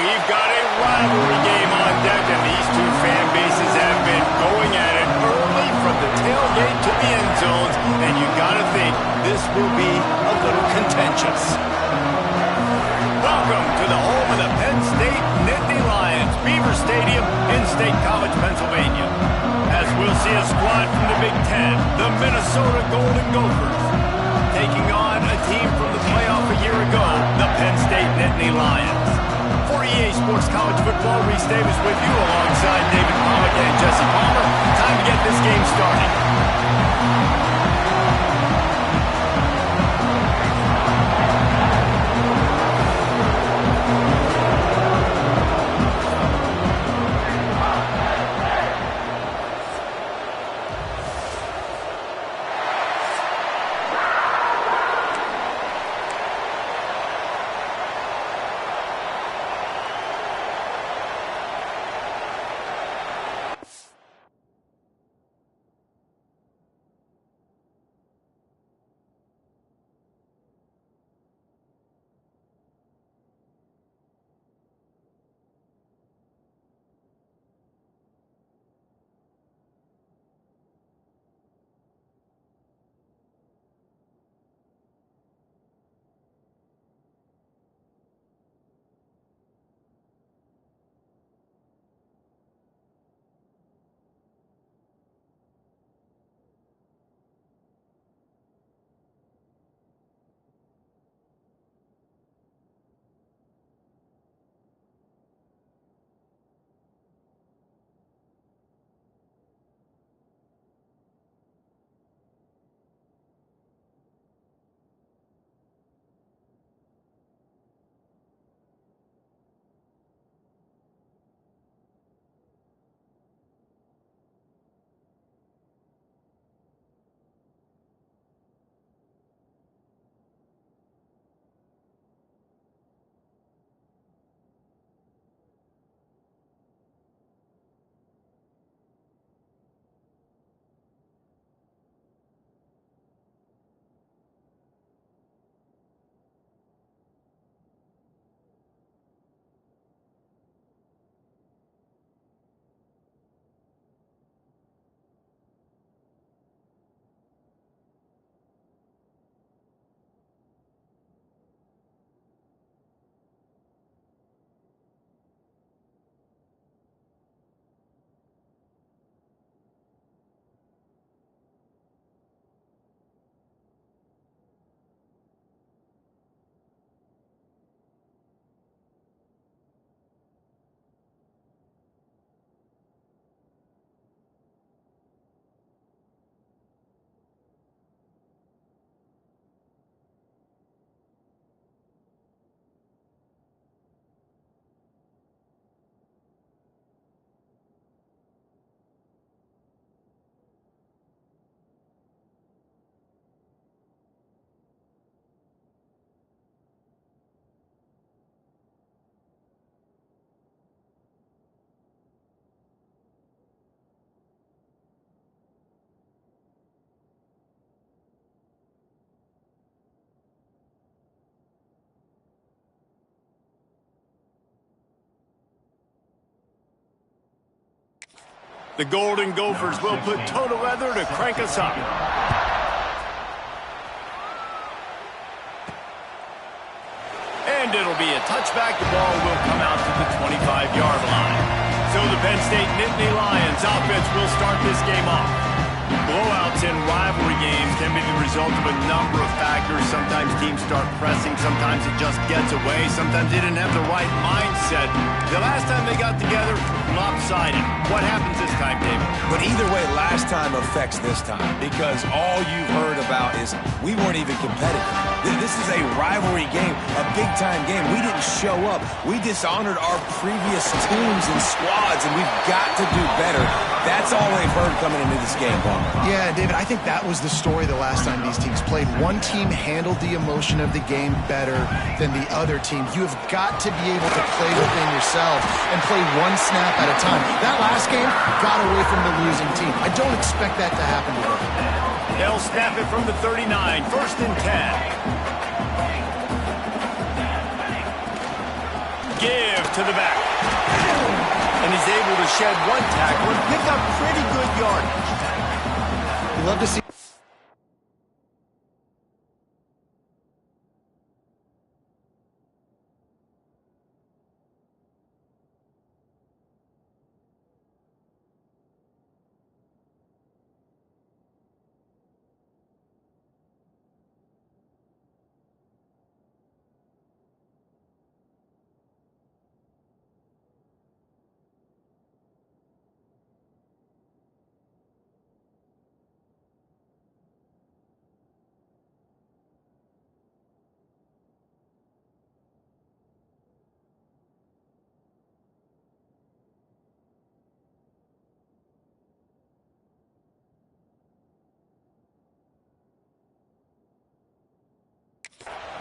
we've got a rivalry game on deck, and these two fan bases have been going at it early from the tailgate to the end zones, and you got to think this will be a little contentious. Welcome to the home of the Penn State Nittany Lions, Beaver Stadium in State College, Pennsylvania. As we'll see a squad from the Big Ten, the Minnesota Golden Gophers, taking on a team from the playoff a year ago, the Penn State Nittany Lions. For EA Sports College Football, Reese Davis with you alongside David Pollock and Jesse Palmer. Time to get this game started. The Golden Gophers will put toe to leather to crank us up. And it'll be a touchback. The ball will come out to the 25-yard line. So the Penn State Nittany Lions offense will start this game off. Blowouts in rivalry games can be the result of a number of factors. Sometimes teams start pressing. Sometimes it just gets away. Sometimes they didn't have the right mindset. The last time they got together, lopsided. What happens this time, David? But either way, last time affects this time because all you've heard about is we weren't even competitive. This is a rivalry game, a big-time game. We didn't show up. We dishonored our previous teams and squads, and we've got to do better. That's all they've heard coming into this game, Palmer. Yeah, David, I think that was the story the last time these teams played. One team handled the emotion of the game better than the other team. You have got to be able to play within yourself and play one snap at a time. That last game got away from the losing team. I don't expect that to happen today. They'll snap it from the 39, 1st and 10. give to the back. And he's able to shed one tackle and pick up pretty good yardage. You love to see.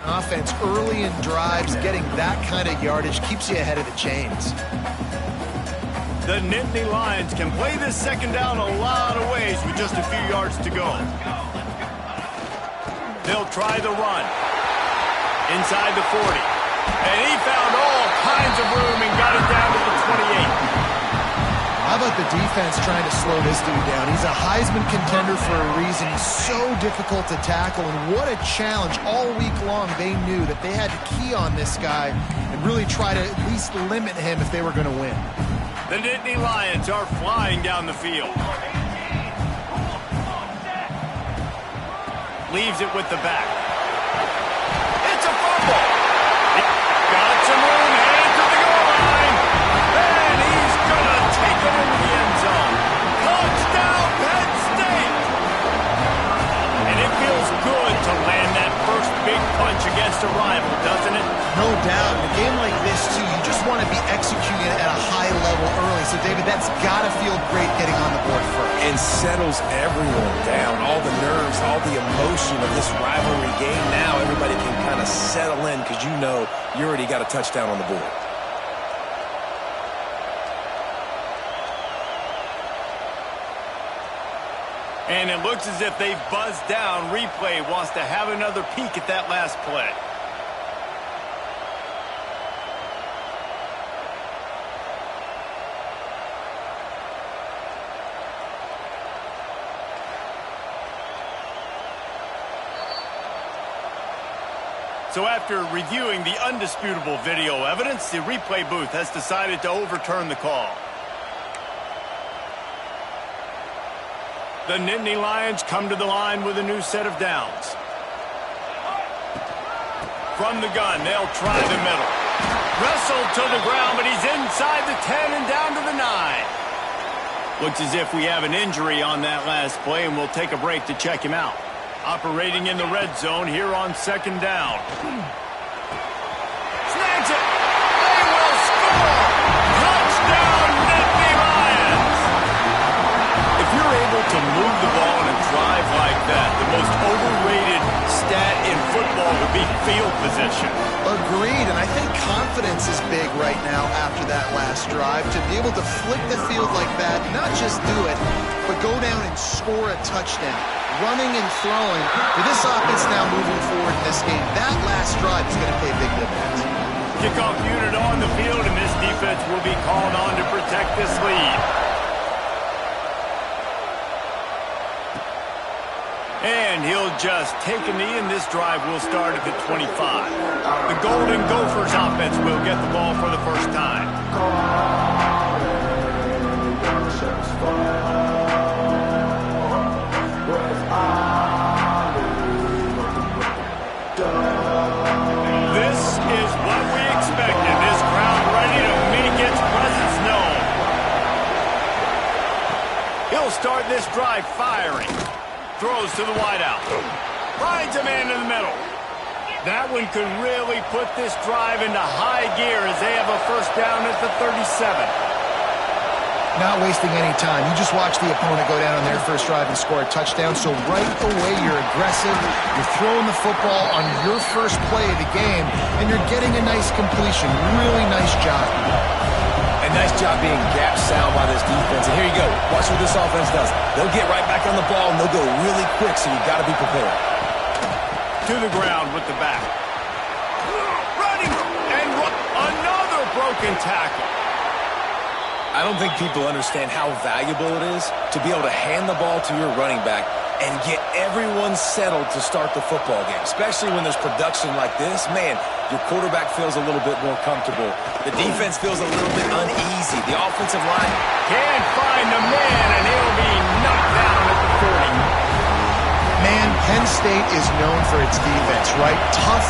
Offense early in drives, getting that kind of yardage keeps you ahead of the chains. The Nittany Lions can play this second down a lot of ways with just a few yards to go. They'll try the run. Inside the 40. And he found all kinds of room and got it down to the 28. How about the defense trying to slow this dude down? He's a Heisman contender for a reason. He's so difficult to tackle, and what a challenge. All week long, they knew that they had to key on this guy and really try to at least limit him if they were going to win. The Nittany Lions are flying down the field. Leaves it with the back. It's a fumble. Got some room, headed to the goal line. And he's going to take it into the end zone. Touchdown, Penn State. And it feels good to land that first big punch against a rival, doesn't it? No doubt. In a game like this, too, you just want to be executing it at a high level early. So, David, that's got to feel great getting on the board first. And settles everyone down. All the nerves, all the emotion of this rivalry game. Now everybody can kind of settle in because you know you already got a touchdown on the board. And it looks as if they've buzzed down. Replay wants to have another peek at that last play. So after reviewing the undisputable video evidence, the replay booth has decided to overturn the call. The Nittany Lions come to the line with a new set of downs. From the gun, they'll try the middle. Wrestled to the ground, but he's inside the 10 and down to the 9. Looks as if we have an injury on that last play, and we'll take a break to check him out. Operating in the red zone here on second down. Snags it. They will score. Touchdown, Nittany Lions. If you're able to move the ball in a drive like that, the most overrated stat in football would be field position. Agreed, and I think confidence is big right now after that last drive. To be able to flip the field like that, not just do it, but go down and score a touchdown. Running and throwing. For this offense now moving forward in this game, that last drive is going to pay big dividends. Kickoff unit on the field, and this defense will be called on to protect this lead. And he'll just take a knee, and this drive will start at the 25. The Golden Gophers offense will get the ball for the first time. This is what we expected. This crowd ready to make its presence known. He'll start this drive firing. Throws to the wideout. Finds a man in the middle. That one could really put this drive into high gear as they have a first down at the 37. Not wasting any time. You just watch the opponent go down on their first drive and score a touchdown. So right away, you're aggressive. You're throwing the football on your first play of the game, and you're getting a nice completion. Really nice job. A nice job being gap sound by this defense. And here you go. Watch what this offense does. They'll get right back on the ball, and they'll go really quick, so you've got to be prepared. To the ground with the back. Running, and another broken tackle. I don't think people understand how valuable it is to be able to hand the ball to your running back and get everyone settled to start the football game, especially when there's production like this. Man, your quarterback feels a little bit more comfortable. The defense feels a little bit uneasy. The offensive line can't find the man, and he'll be knocked down at the 40. Man, Penn State is known for its defense, right? Tough,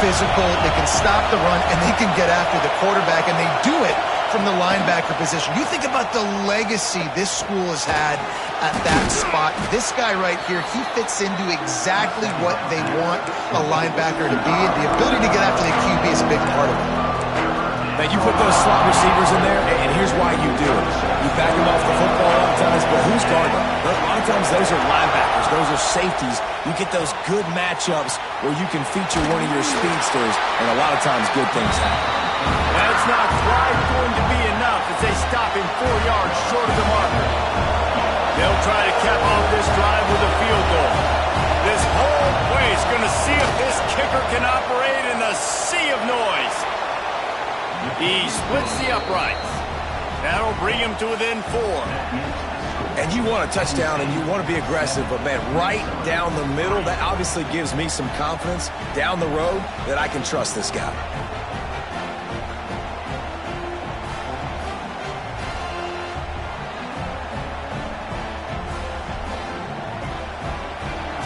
physical, they can stop the run, and they can get after the quarterback, and they do it from the linebacker position. You think about the legacy this school has had at that spot. This guy right here, he fits into exactly what they want a linebacker to be, and the ability to get after the QB is a big part of it. Now, you put those slot receivers in there, and here's why you do it. You back them off the football a lot of times, but who's guarding them? A lot of times, those are linebackers. Those are safeties. You get those good matchups where you can feature one of your speedsters, and a lot of times, good things happen. That's not quite going to be enough as they stop him 4 yards short of the marker. They'll try to cap off this drive with a field goal. This whole place is going to see if this kicker can operate in the sea of noise. He splits the uprights. That'll bring him to within 4. And you want a touchdown and you want to be aggressive, but man, right down the middle, that obviously gives me some confidence down the road that I can trust this guy.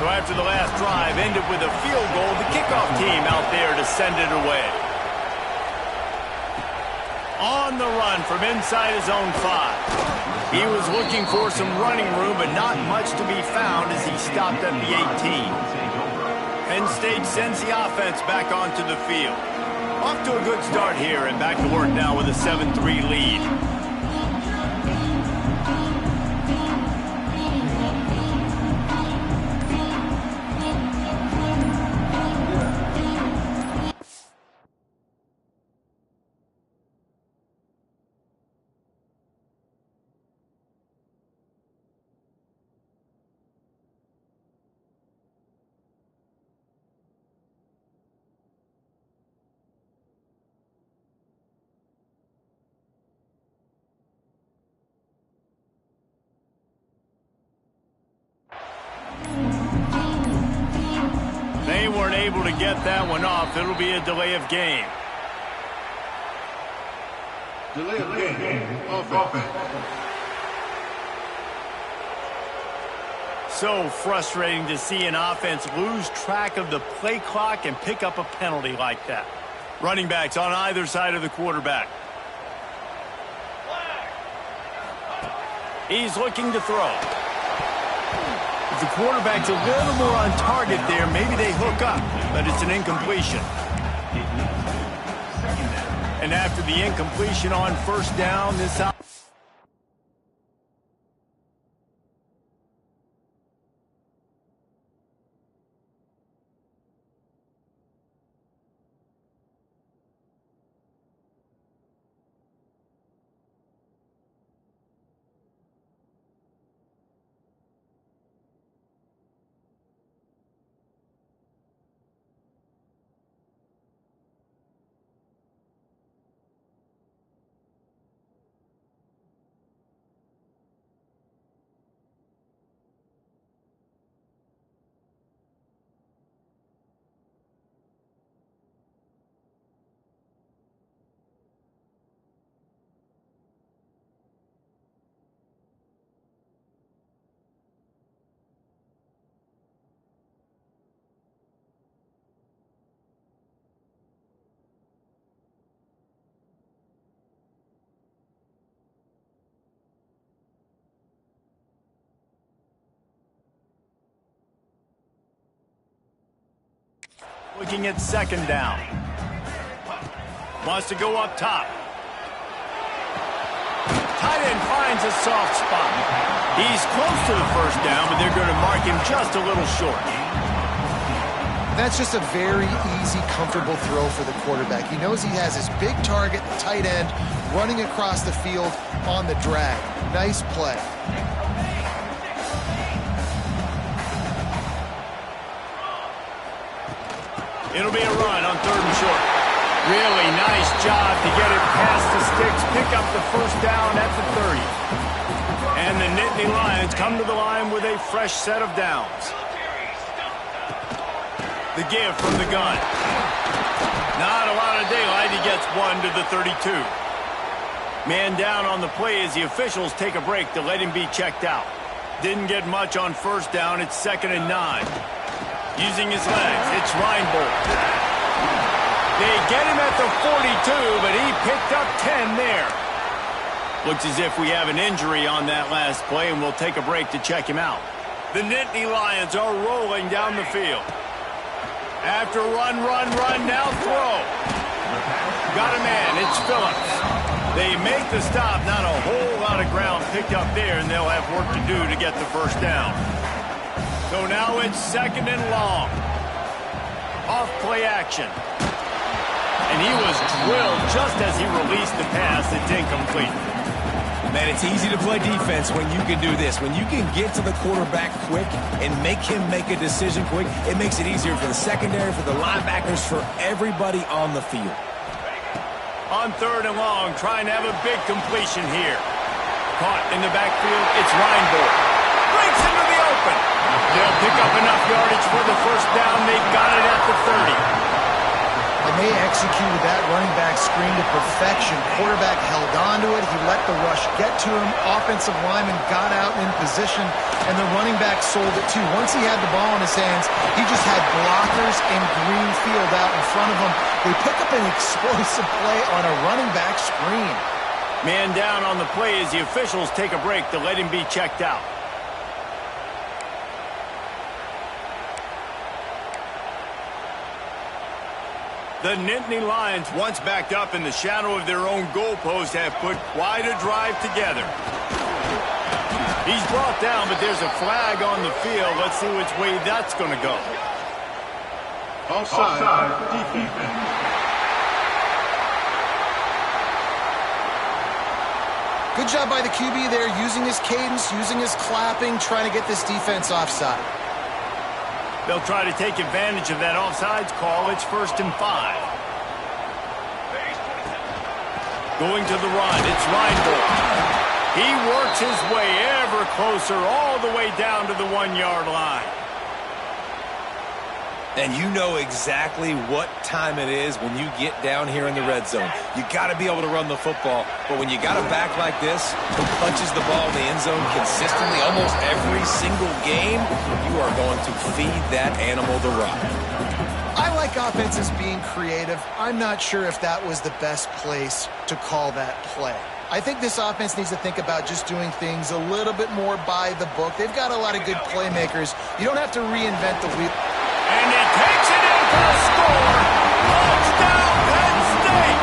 So after the last drive ended with a field goal, the kickoff team out there to send it away. On the run from inside his own 5. He was looking for some running room, but not much to be found as he stopped at the 18. Penn State sends the offense back onto the field. Off to a good start here and back to work now with a 7-3 lead. They weren't able to get that one off. It'll be a delay of game. Delay of game. Offense. So frustrating to see an offense lose track of the play clock and pick up a penalty like that. Running backs on either side of the quarterback. He's looking to throw. If the quarterback's a little more on target there, maybe they hook up, but it's an incompletion. And after the incompletion on first down, this out. Looking at second down. Wants to go up top. Tight end finds a soft spot. He's close to the first down, but they're going to mark him just a little short. That's just a very easy, comfortable throw for the quarterback. He knows he has his big target, the tight end, running across the field on the drag. Nice play. It'll be a run on 3rd and short. Really nice job to get it past the sticks, pick up the first down at the 30. And the Nittany Lions come to the line with a fresh set of downs. The give from the gun. Not a lot of daylight. He gets one to the 32. Man down on the play as the officials take a break to let him be checked out. Didn't get much on first down. It's 2nd and 9. Using his legs, it's Reinbold. They get him at the 42, but he picked up 10 there. Looks as if we have an injury on that last play, and we'll take a break to check him out. The Nittany Lions are rolling down the field. After run, now throw. Got a man, it's Phillips. They make the stop, not a whole lot of ground picked up there, and they'll have work to do to get the first down. So now it's 2nd and long. Off play action. And he was drilled just as he released the pass. It's incomplete. Man, it's easy to play defense when you can do this. When you can get to the quarterback quick and make him make a decision quick, it makes it easier for the secondary, for the linebackers, for everybody on the field. On 3rd and long, trying to have a big completion here. Caught in the backfield, it's Reinbold. Breaks into the open. They'll pick up enough yardage for the first down. They've got it at the 30. And they executed that running back screen to perfection. Quarterback held on to it. He let the rush get to him. Offensive lineman got out in position, and the running back sold it too. Once he had the ball in his hands, he just had blockers and green field out in front of him. They pick up an explosive play on a running back screen. Man down on the play as the officials take a break to let him be checked out. The Nittany Lions, once backed up in the shadow of their own goalpost, have put quite a drive together. He's brought down, but there's a flag on the field. Let's see which way that's going to go. Offside. Defense. Good job by the QB there, using his cadence, using his clapping, trying to get this defense offside. They'll try to take advantage of that offsides call. It's 1st and 5. Going to the run, it's Reinbold. He works his way ever closer all the way down to the 1-yard line. And you know exactly what time it is when you get down here in the red zone. You got to be able to run the football. But when you got a back like this who punches the ball in the end zone consistently almost every single game, you are going to feed that animal the rock. I like offenses being creative. I'm not sure if that was the best place to call that play. I think this offense needs to think about just doing things a little bit more by the book. They've got a lot of good playmakers. You don't have to reinvent the wheel. And he takes it in for a score. Touchdown, Penn State.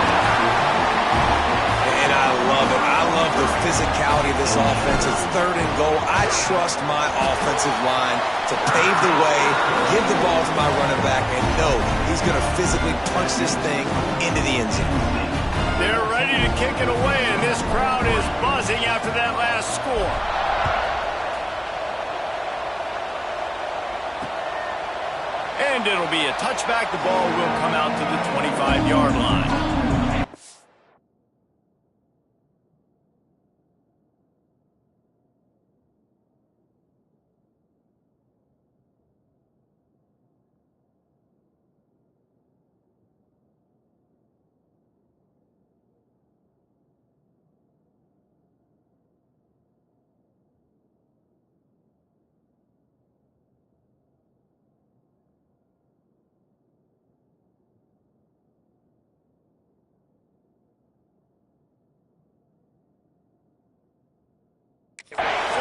And I love it. I love the physicality of this offense. It's 3rd and goal. I trust my offensive line to pave the way, give the ball to my running back, and know he's going to physically punch this thing into the end zone. They're ready to kick it away, and this crowd is buzzing after that last score. And it'll be a touchback. The ball will come out to the 25-yard line.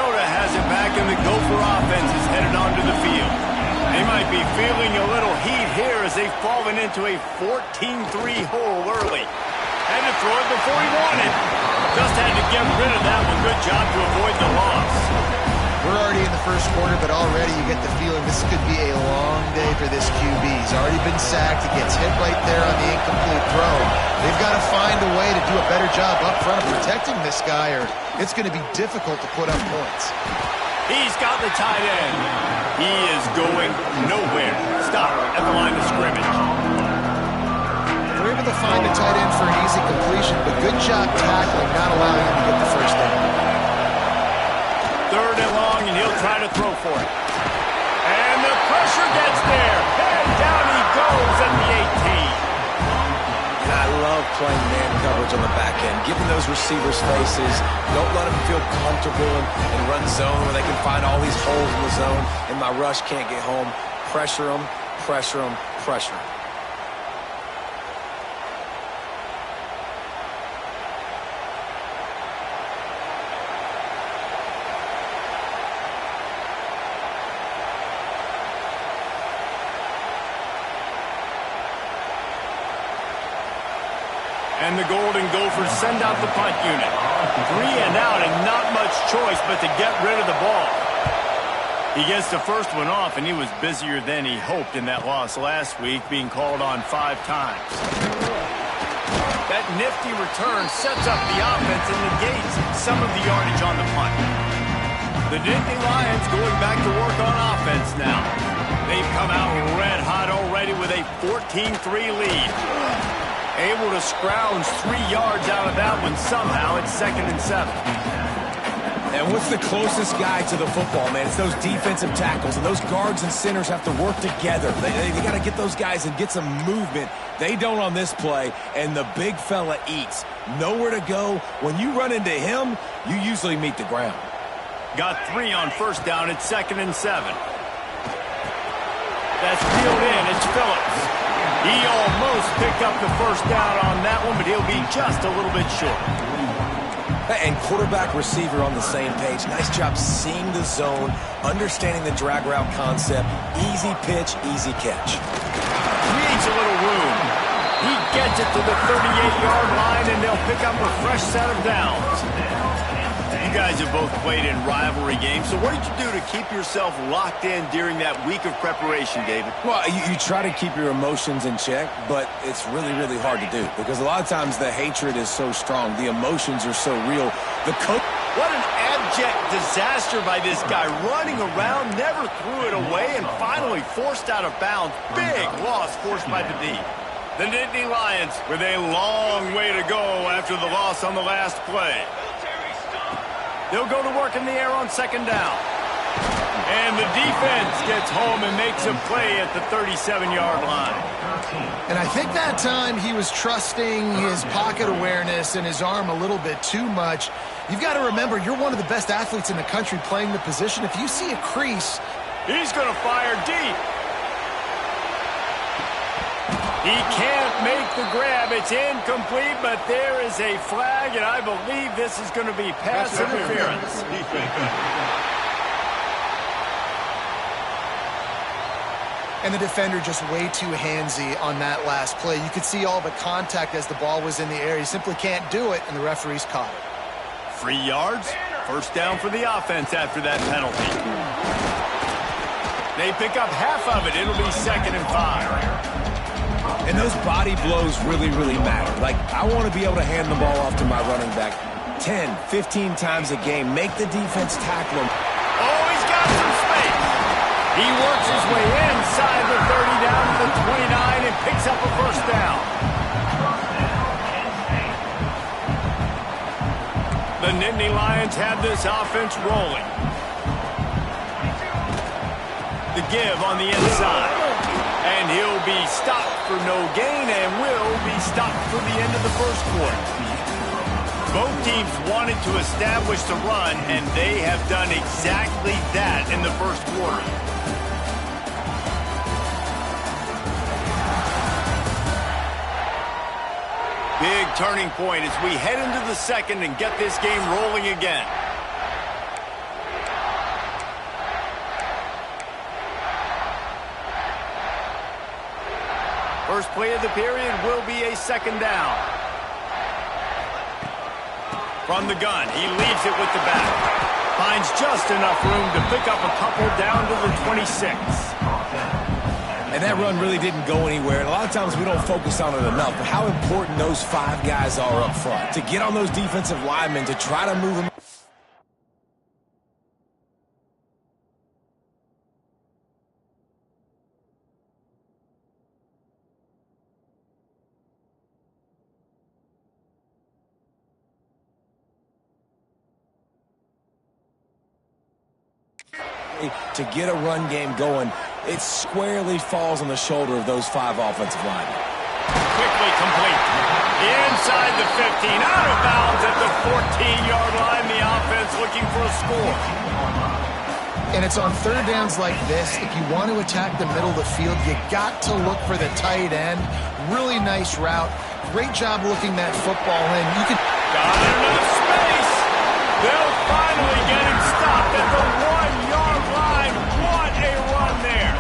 Minnesota has it back, and the Gopher offense is headed onto the field. They might be feeling a little heat here as they've fallen into a 14-3 hole early. Had to throw it before he wanted. Just had to get rid of that one. Good job to avoid the loss. We're already in the first quarter, but already you get the feeling this could be a long day for this QB. He's already been sacked. He gets hit right there on the incomplete throw. They've got to find a way to do a better job up front of protecting this guy, or it's going to be difficult to put up points. He's got the tight end. He is going nowhere. Stop at the line of scrimmage. If they're able to to find the tight end for an easy completion, but good job tackling, not allowing him to get the first down. 3rd and long, and he'll try to throw for it. And the pressure gets there. And down he goes at the 18. I love playing man coverage on the back end, giving those receivers spaces. Don't let them feel comfortable and run zone where they can find all these holes in the zone, and my rush can't get home. Pressure them, pressure them, pressure them. And the Golden Gophers send out the punt unit. 3 and out, and not much choice but to get rid of the ball. He gets the first one off, and he was busier than he hoped in that loss last week, being called on 5 times. That nifty return sets up the offense and negates some of the yardage on the punt. The Nittany Lions going back to work on offense now. They've come out red hot already with a 14-3 lead. Able to scrounge 3 yards out of that one somehow. It's 2nd and 7. And what's the closest guy to the football, man? It's those defensive tackles, and those guards and centers have to work together. They got to get those guys and get some movement. They don't on this play, and the big fella eats. Nowhere to go. When you run into him, you usually meet the ground. Got 3 on 1st down. It's 2nd and 7. That's peeled in. It's Phillips. He almost picked up the first down on that one, but he'll be just a little bit short. And quarterback-receiver on the same page. Nice job seeing the zone, understanding the drag route concept. Easy pitch, easy catch. Needs a little room. He gets it to the 38-yard line, and they'll pick up a fresh set of downs. You guys have both played in rivalry games, so what did you do to keep yourself locked in during that week of preparation, David? Well, you try to keep your emotions in check, but it's really, really hard to do because a lot of times the hatred is so strong. The emotions are so real. The coach... What an abject disaster by this guy, running around, never threw it away, and finally forced out of bounds. Big loss forced by the D. The Nittany Lions with a long way to go after the loss on the last play. They'll go to work in the air on 2nd down. And the defense gets home and makes a play at the 37-yard line. And I think that time he was trusting his pocket awareness and his arm a little bit too much. You've got to remember, you're one of the best athletes in the country playing the position. If you see a crease... He's going to fire deep. He can't make the grab. It's incomplete, but there is a flag, and I believe this is going to be pass interference. And the defender just way too handsy on that last play. You could see all the contact as the ball was in the air. He simply can't do it, and the referee's caught it. 3 yards. First down for the offense after that penalty. They pick up half of it. It'll be 2nd and 5. And those body blows really, really matter. Like, I want to be able to hand the ball off to my running back 10, 15 times a game. Make the defense tackle him. Oh, he's got some space. He works his way inside the 30 down to the 29 and picks up a first down. The Nittany Lions have this offense rolling. The give on the inside. And he'll be stopped for no gain and will be stopped for the end of the first quarter. Both teams wanted to establish the run, and they have done exactly that in the first quarter. Big turning point as we head into the second and get this game rolling again. First play of the period will be a 2nd down. From the gun, he leaves it with the back. Finds just enough room to pick up a couple down to the 26. And that run really didn't go anywhere. And a lot of times we don't focus on it enough, but how important those 5 guys are up front. To get on those defensive linemen, to try to move them. to get a run game going, it squarely falls on the shoulder of those 5 offensive linemen. Quickly complete. Inside the 15, out of bounds at the 14-yard line. The offense looking for a score. And it's on third downs like this. If you want to attack the middle of the field, you got to look for the tight end. Really nice route. Great job looking that football in. You can got enough space. They'll finally get him stopped at the 1-yard line. What a run there.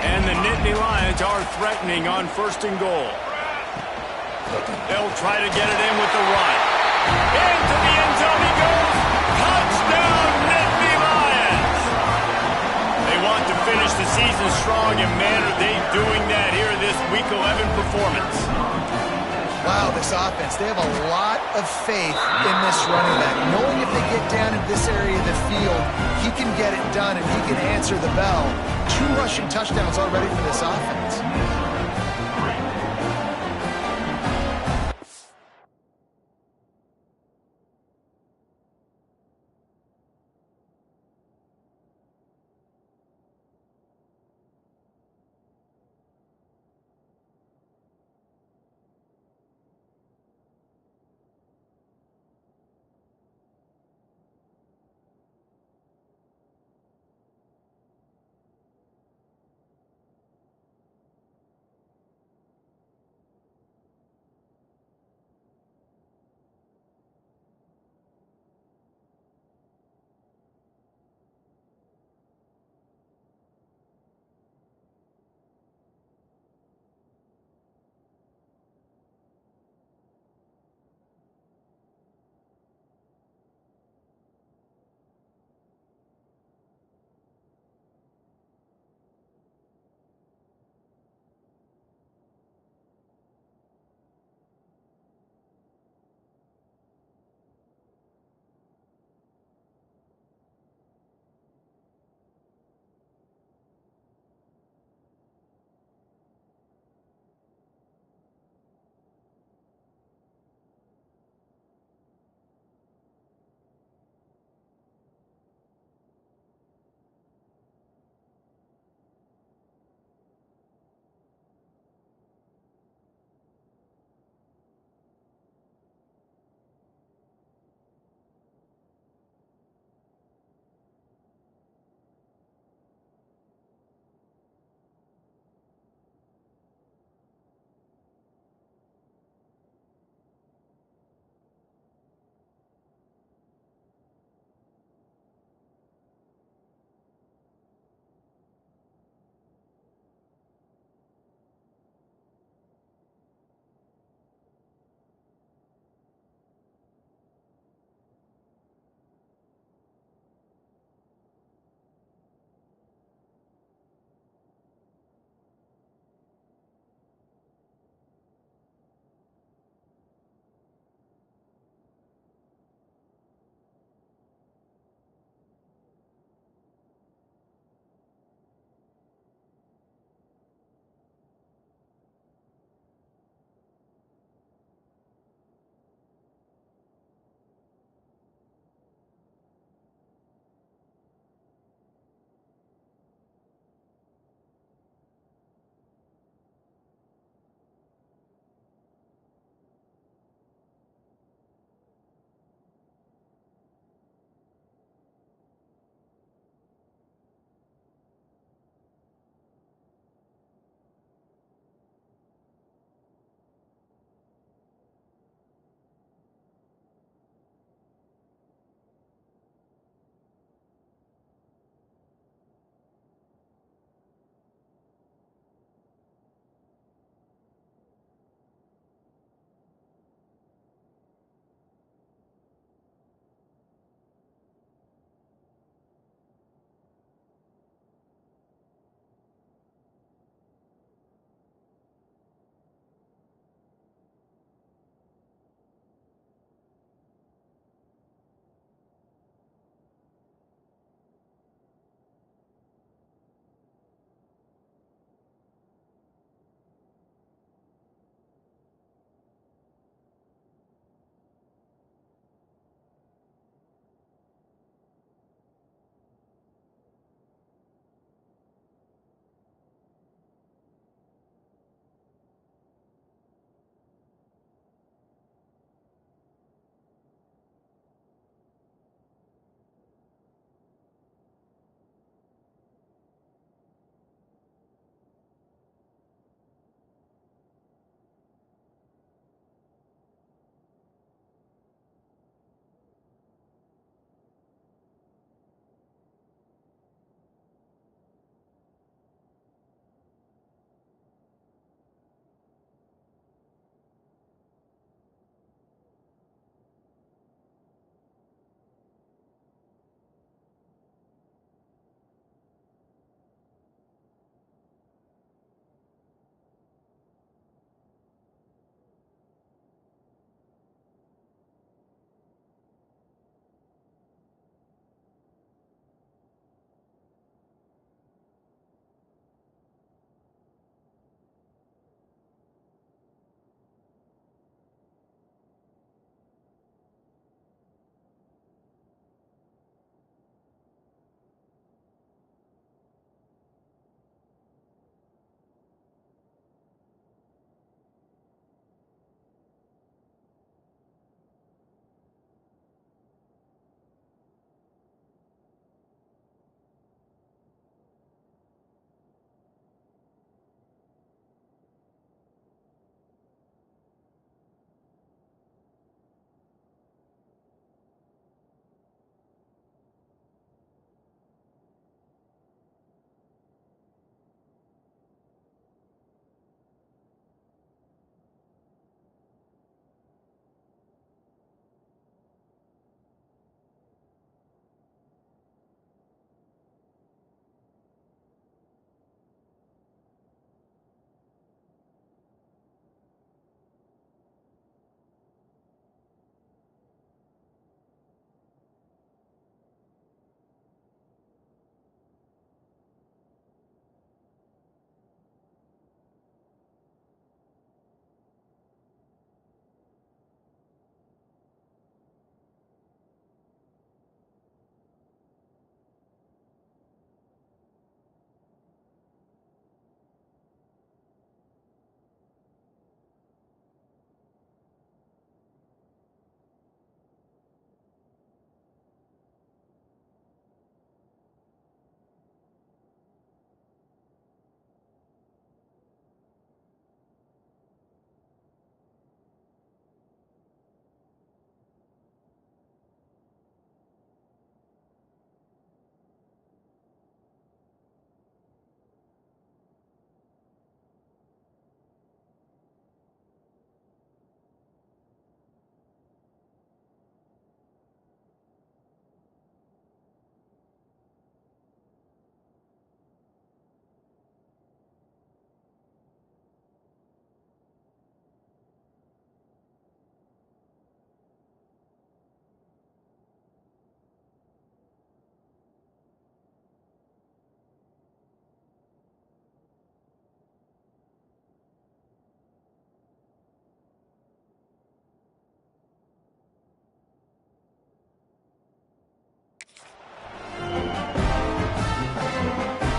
And the Nittany Lions are threatening on 1st and goal. They'll try to get it in with the run. Into the end zone he goes. Touchdown, Nittany Lions. They want to finish the season strong, and man, are they doing that here in this Week 11 performance. Wow, this offense, they have a lot of faith in this running back. Knowing if they get down in this area of the field, he can get it done and he can answer the bell. 2 rushing touchdowns already for this offense.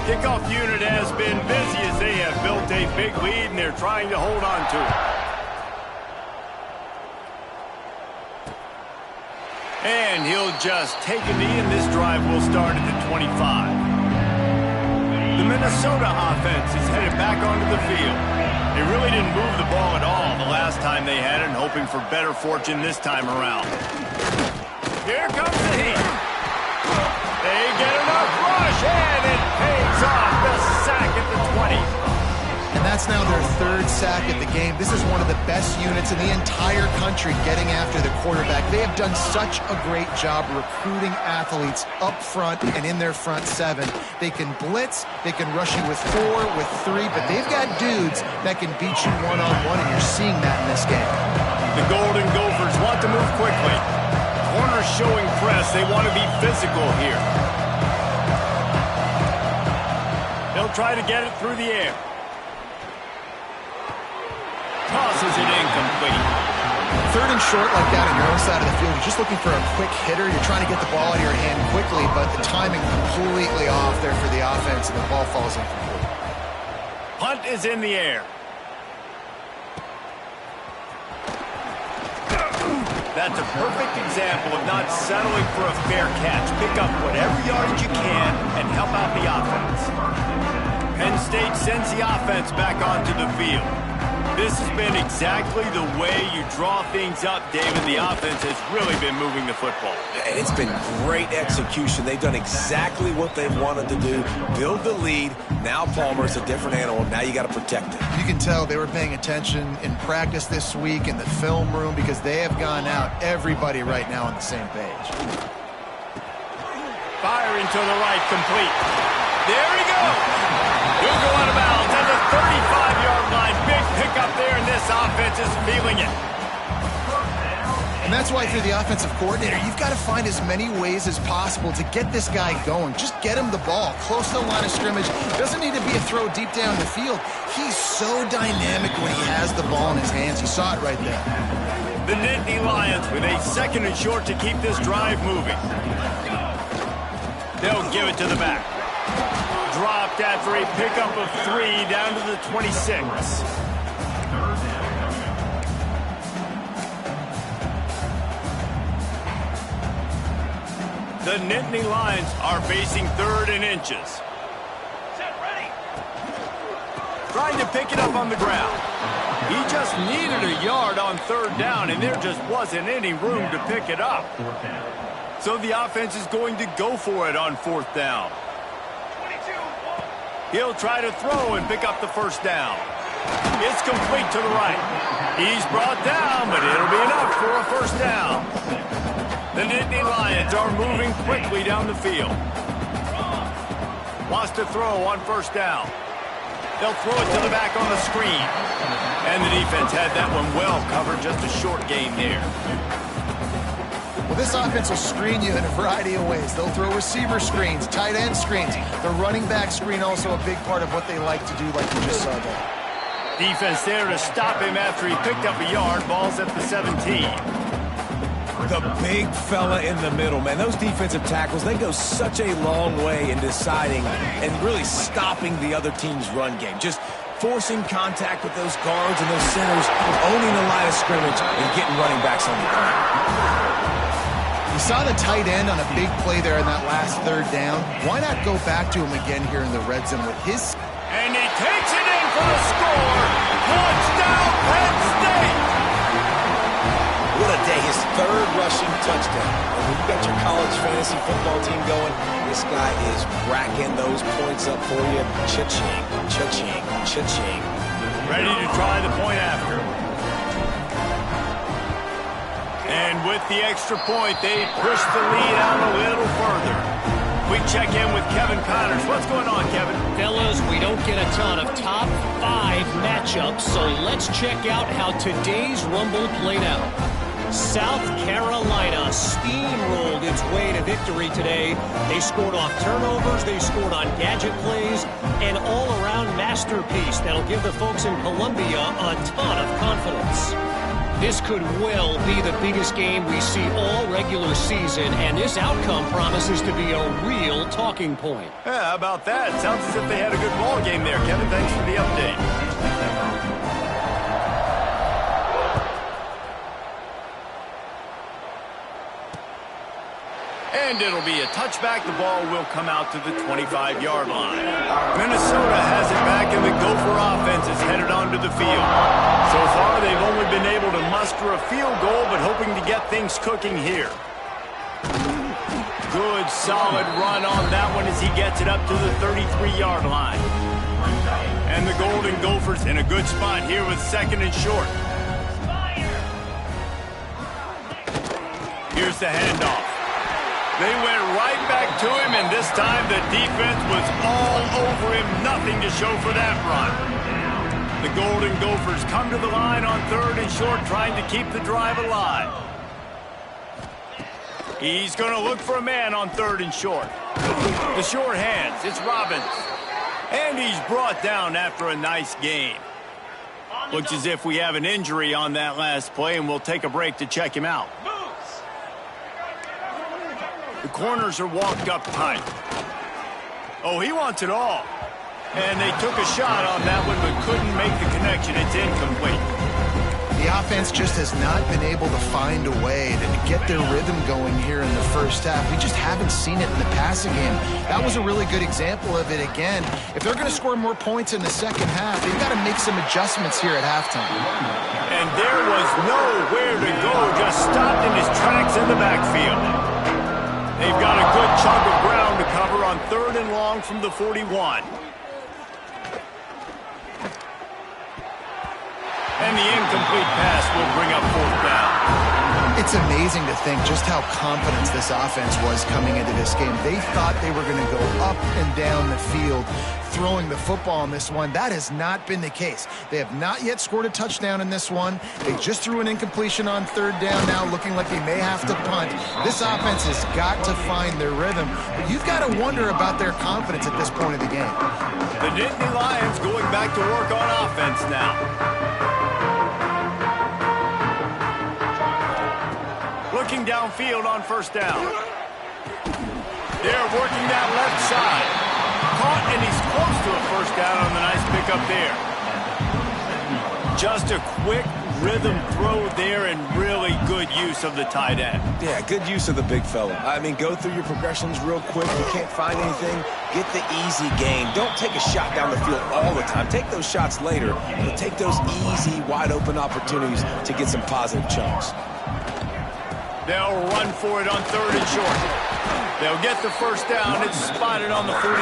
Kickoff unit has been busy as they have built a big lead, and they're trying to hold on to it. And he'll just take a knee, and this drive will start at the 25. The Minnesota offense is headed back onto the field. They really didn't move the ball at all the last time they had it, and hoping for better fortune this time around. Here comes the heat. They get enough rush, and it pays off. The sack at the 20. And that's now their third sack at the game. This is one of the best units in the entire country getting after the quarterback. They have done such a great job recruiting athletes up front and in their front seven. They can blitz, they can rush you with 4, with 3, but they've got dudes that can beat you one-on-one, and you're seeing that in this game. The Golden Gophers want to move quickly. Corners showing press. They want to be physical here. They'll try to get it through the air. Tosses it incomplete. Third and short like that on your own side of the field, you're just looking for a quick hitter. You're trying to get the ball out of your hand quickly, but the timing completely off there for the offense, and the ball falls incomplete. Punt is in the air. That's a perfect example of not settling for a fair catch. Pick up whatever yardage you can and help out the offense. Penn State sends the offense back onto the field. This has been exactly the way you draw things up, David. The offense has really been moving the football. It's been great execution. They've done exactly what they've wanted to do. Build the lead. Now Palmer's a different animal. Now you got to protect it. You can tell they were paying attention in practice this week in the film room, because they have gone out, everybody right now on the same page. Firing to the right, complete. There he goes. He'll go out of bounds at the 35-yard line. Big pickup there, and this offense is feeling it. And that's why, if you're the offensive coordinator, you've got to find as many ways as possible to get this guy going. Just get him the ball close to the line of scrimmage. Doesn't need to be a throw deep down the field. He's so dynamic when he has the ball in his hands. You saw it right there. The Nittany Lions with a 2nd and short to keep this drive moving. They'll give it to the back. Dropped after a pickup of 3 down to the 26. The Nittany Lions are facing 3rd and inches. Set, ready. Trying to pick it up on the ground. He just needed a yard on 3rd down, and there just wasn't any room to pick it up. So the offense is going to go for it on 4th down. He'll try to throw and pick up the 1st down. It's complete to the right. He's brought down, but it'll be enough for a 1st down. The Nittany Lions are moving quickly down the field. Wants to throw on 1st down. They'll throw it to the back on the screen. And the defense had that one well covered, just a short gain there. Well, this offense will screen you in a variety of ways. They'll throw receiver screens, tight end screens. The running back screen also a big part of what they like to do, like you just saw there. Defense there to stop him after he picked up a yard. Ball's at the 17. The big fella in the middle, man. Those defensive tackles, they go such a long way in deciding and really stopping the other team's run game. Just forcing contact with those guards and those centers, owning the line of scrimmage and getting running backs on the ground. You saw the tight end on a big play there in that last 3rd down. Why not go back to him again here in the red zone with his... And he takes it in for the score. Touchdown, Penn State! What a day, his 3rd rushing touchdown. And when you got your college fantasy football team going, this guy is racking those points up for you. Cha-ching, cha-ching, cha-ching. Ready to try the point after. And with the extra point, they push the lead out a little further. We check in with Kevin Connors. What's going on, Kevin? Fellas, we don't get a ton of top 5 matchups, so let's check out how today's Rumble played out. South Carolina steamrolled its way to victory today. They scored off turnovers, they scored on gadget plays, an all-around masterpiece that'll give the folks in Columbia a ton of confidence. This could well be the biggest game we see all regular season, and this outcome promises to be a real talking point. Yeah, how about that? Sounds as if they had a good ball game there, Kevin. Thanks for the update. And it'll be a touchback. The ball will come out to the 25-yard line. Minnesota has it back, and the Gopher offense is headed onto the field. So far, they've only been able to muster a field goal, but hoping to get things cooking here. Good, solid run on that one as he gets it up to the 33-yard line. And the Golden Gophers in a good spot here with second and short. Here's the handoff. They went right back to him, and this time the defense was all over him. Nothing to show for that run. The Golden Gophers come to the line on third and short, trying to keep the drive alive. He's going to look for a man on third and short. The short hands, it's Robbins. And he's brought down after a nice gain. Looks as if we have an injury on that last play, and we'll take a break to check him out. The corners are walked up tight. Oh, he wants it all. And they took a shot on that one, but couldn't make the connection. It's incomplete. The offense just has not been able to find a way to get their rhythm going here in the first half. We just haven't seen it in the passing game. That was a really good example of it again. If they're going to score more points in the second half, they've got to make some adjustments here at halftime. And there was nowhere to go, just stopped in his tracks in the backfield. They've got a good chunk of ground to cover on third and long from the 41. And the incomplete pass will bring up fourth down. It's amazing to think just how confident this offense was coming into this game. They thought they were going to go up and down the field throwing the football in this one. That has not been the case. They have not yet scored a touchdown in this one. They just threw an incompletion on third down now, looking like they may have to punt. This offense has got to find their rhythm. But you've got to wonder about their confidence at this point of the game. The Nittany Lions going back to work on offense now. Looking downfield on first down. They're working that left side. Caught, and he's close to a first down on the nice pickup there. Just a quick rhythm throw there and really good use of the tight end. Yeah, good use of the big fella. I mean, go through your progressions real quick. You can't find anything, get the easy gain. Don't take a shot down the field all the time. Take those shots later, but take those easy, wide-open opportunities to get some positive chunks. They'll run for it on third and short. They'll get the first down. It's spotted on the 49.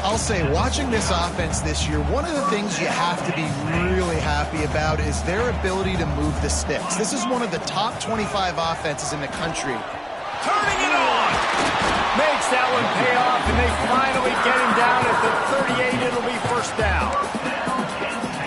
I'll say, watching this offense this year, one of the things you have to be really happy about is their ability to move the sticks. This is one of the top 25 offenses in the country. Turning it on! Makes that one pay off, and they finally get him down at the 38. It'll be first down.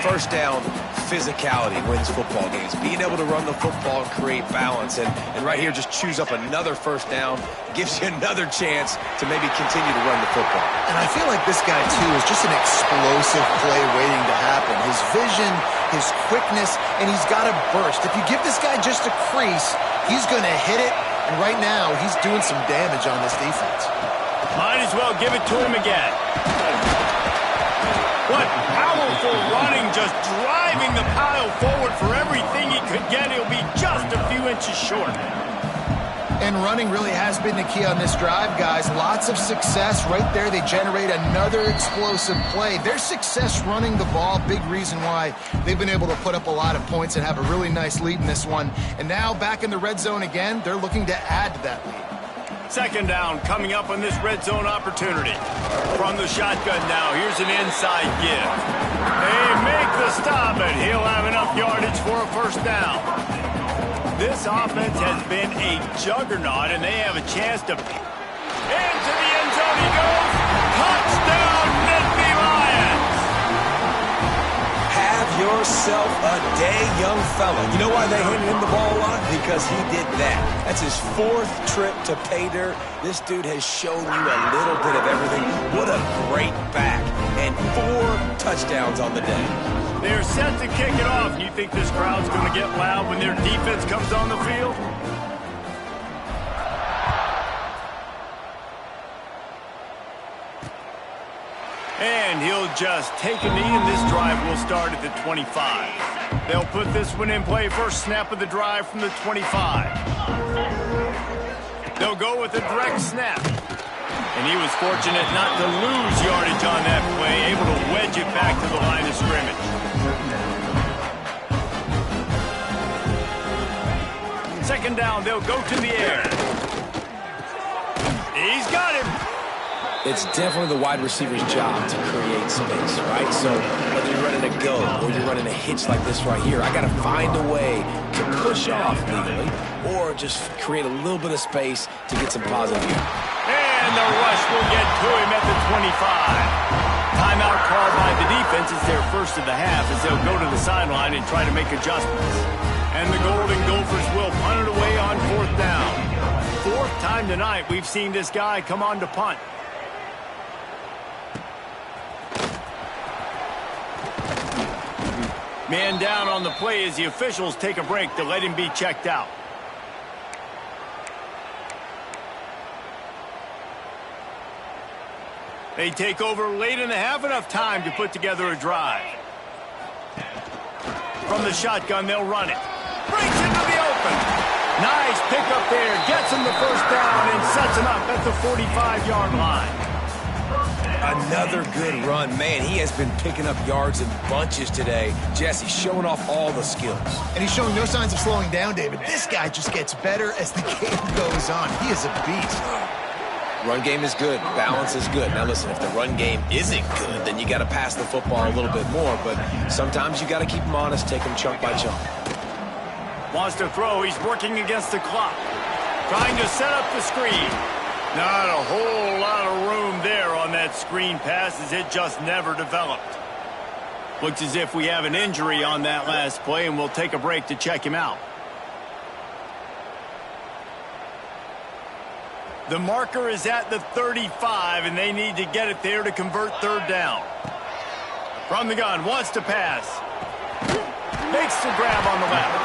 First down, physicality wins football games. Being able to run the football and create balance. And right here, just choose up another first down. Gives you another chance to maybe continue to run the football. And I feel like this guy, too, is just an explosive play waiting to happen. His vision, his quickness, and he's got a burst. If you give this guy just a crease, he's going to hit it. And right now, he's doing some damage on this defense. Might as well give it to him again. What powerful running, just driving the pile forward for everything he could get. He'll be just a few inches short. And running really has been the key on this drive, guys. Lots of success right there. They generate another explosive play. Their success running the ball, big reason why they've been able to put up a lot of points and have a really nice lead in this one. And now back in the red zone again, they're looking to add to that lead. Second down coming up on this red zone opportunity. From the shotgun now, here's an inside give. They make the stop, and he'll have enough yardage for a first down. This offense has been a juggernaut, and they have a chance to... Into the end zone he goes. Touchdown, Nittany Lions! Have yourself a day, young fella. You know why they handed him the ball a lot? Because he did that. That's his fourth trip to pay dirt. This dude has shown you a little bit of everything. What a great back. And 4 touchdowns on the day. They're set to kick it off. You think this crowd's going to get loud when their defense comes on the field? And he'll just take a knee, and this drive will start at the 25. They'll put this one in play. First snap of the drive from the 25. They'll go with a direct snap. And he was fortunate not to lose yardage on that play, able to wedge it back to the line of scrimmage. Second down, they'll go to the air. He's got him. It's definitely the wide receiver's job to create space, right? So whether you're running a go or you're running a hitch like this right here, I got to find a way to push off legally or just create a little bit of space to get some positive view. And the rush will get to him at the 25. Timeout called by the defense. It's their first of the half as they'll go to the sideline and try to make adjustments. And the Golden Gophers will punt it away on fourth down. Fourth time tonight we've seen this guy come on to punt. Man down on the play as the officials take a break to let him be checked out. They take over late in the half, enough time to put together a drive. From the shotgun, they'll run it. Breaks into the open. Nice pickup there. Gets him the first down and sets him up at the 45-yard line. Another good run. Man, he has been picking up yards in bunches today. Jesse showing off all the skills. And he's showing no signs of slowing down, David. This guy just gets better as the game goes on. He is a beast. Run game is good. Balance is good. Now listen, if the run game isn't good, then you got to pass the football a little bit more. But sometimes you got to keep them honest, take them chunk by chunk. Wants to throw. He's working against the clock. Trying to set up the screen. Not a whole lot of room there on that screen pass as it just never developed. Looks as if we have an injury on that last play, and we'll take a break to check him out. The marker is at the 35, and they need to get it there to convert third down. From the gun, wants to pass. Makes the grab on the left.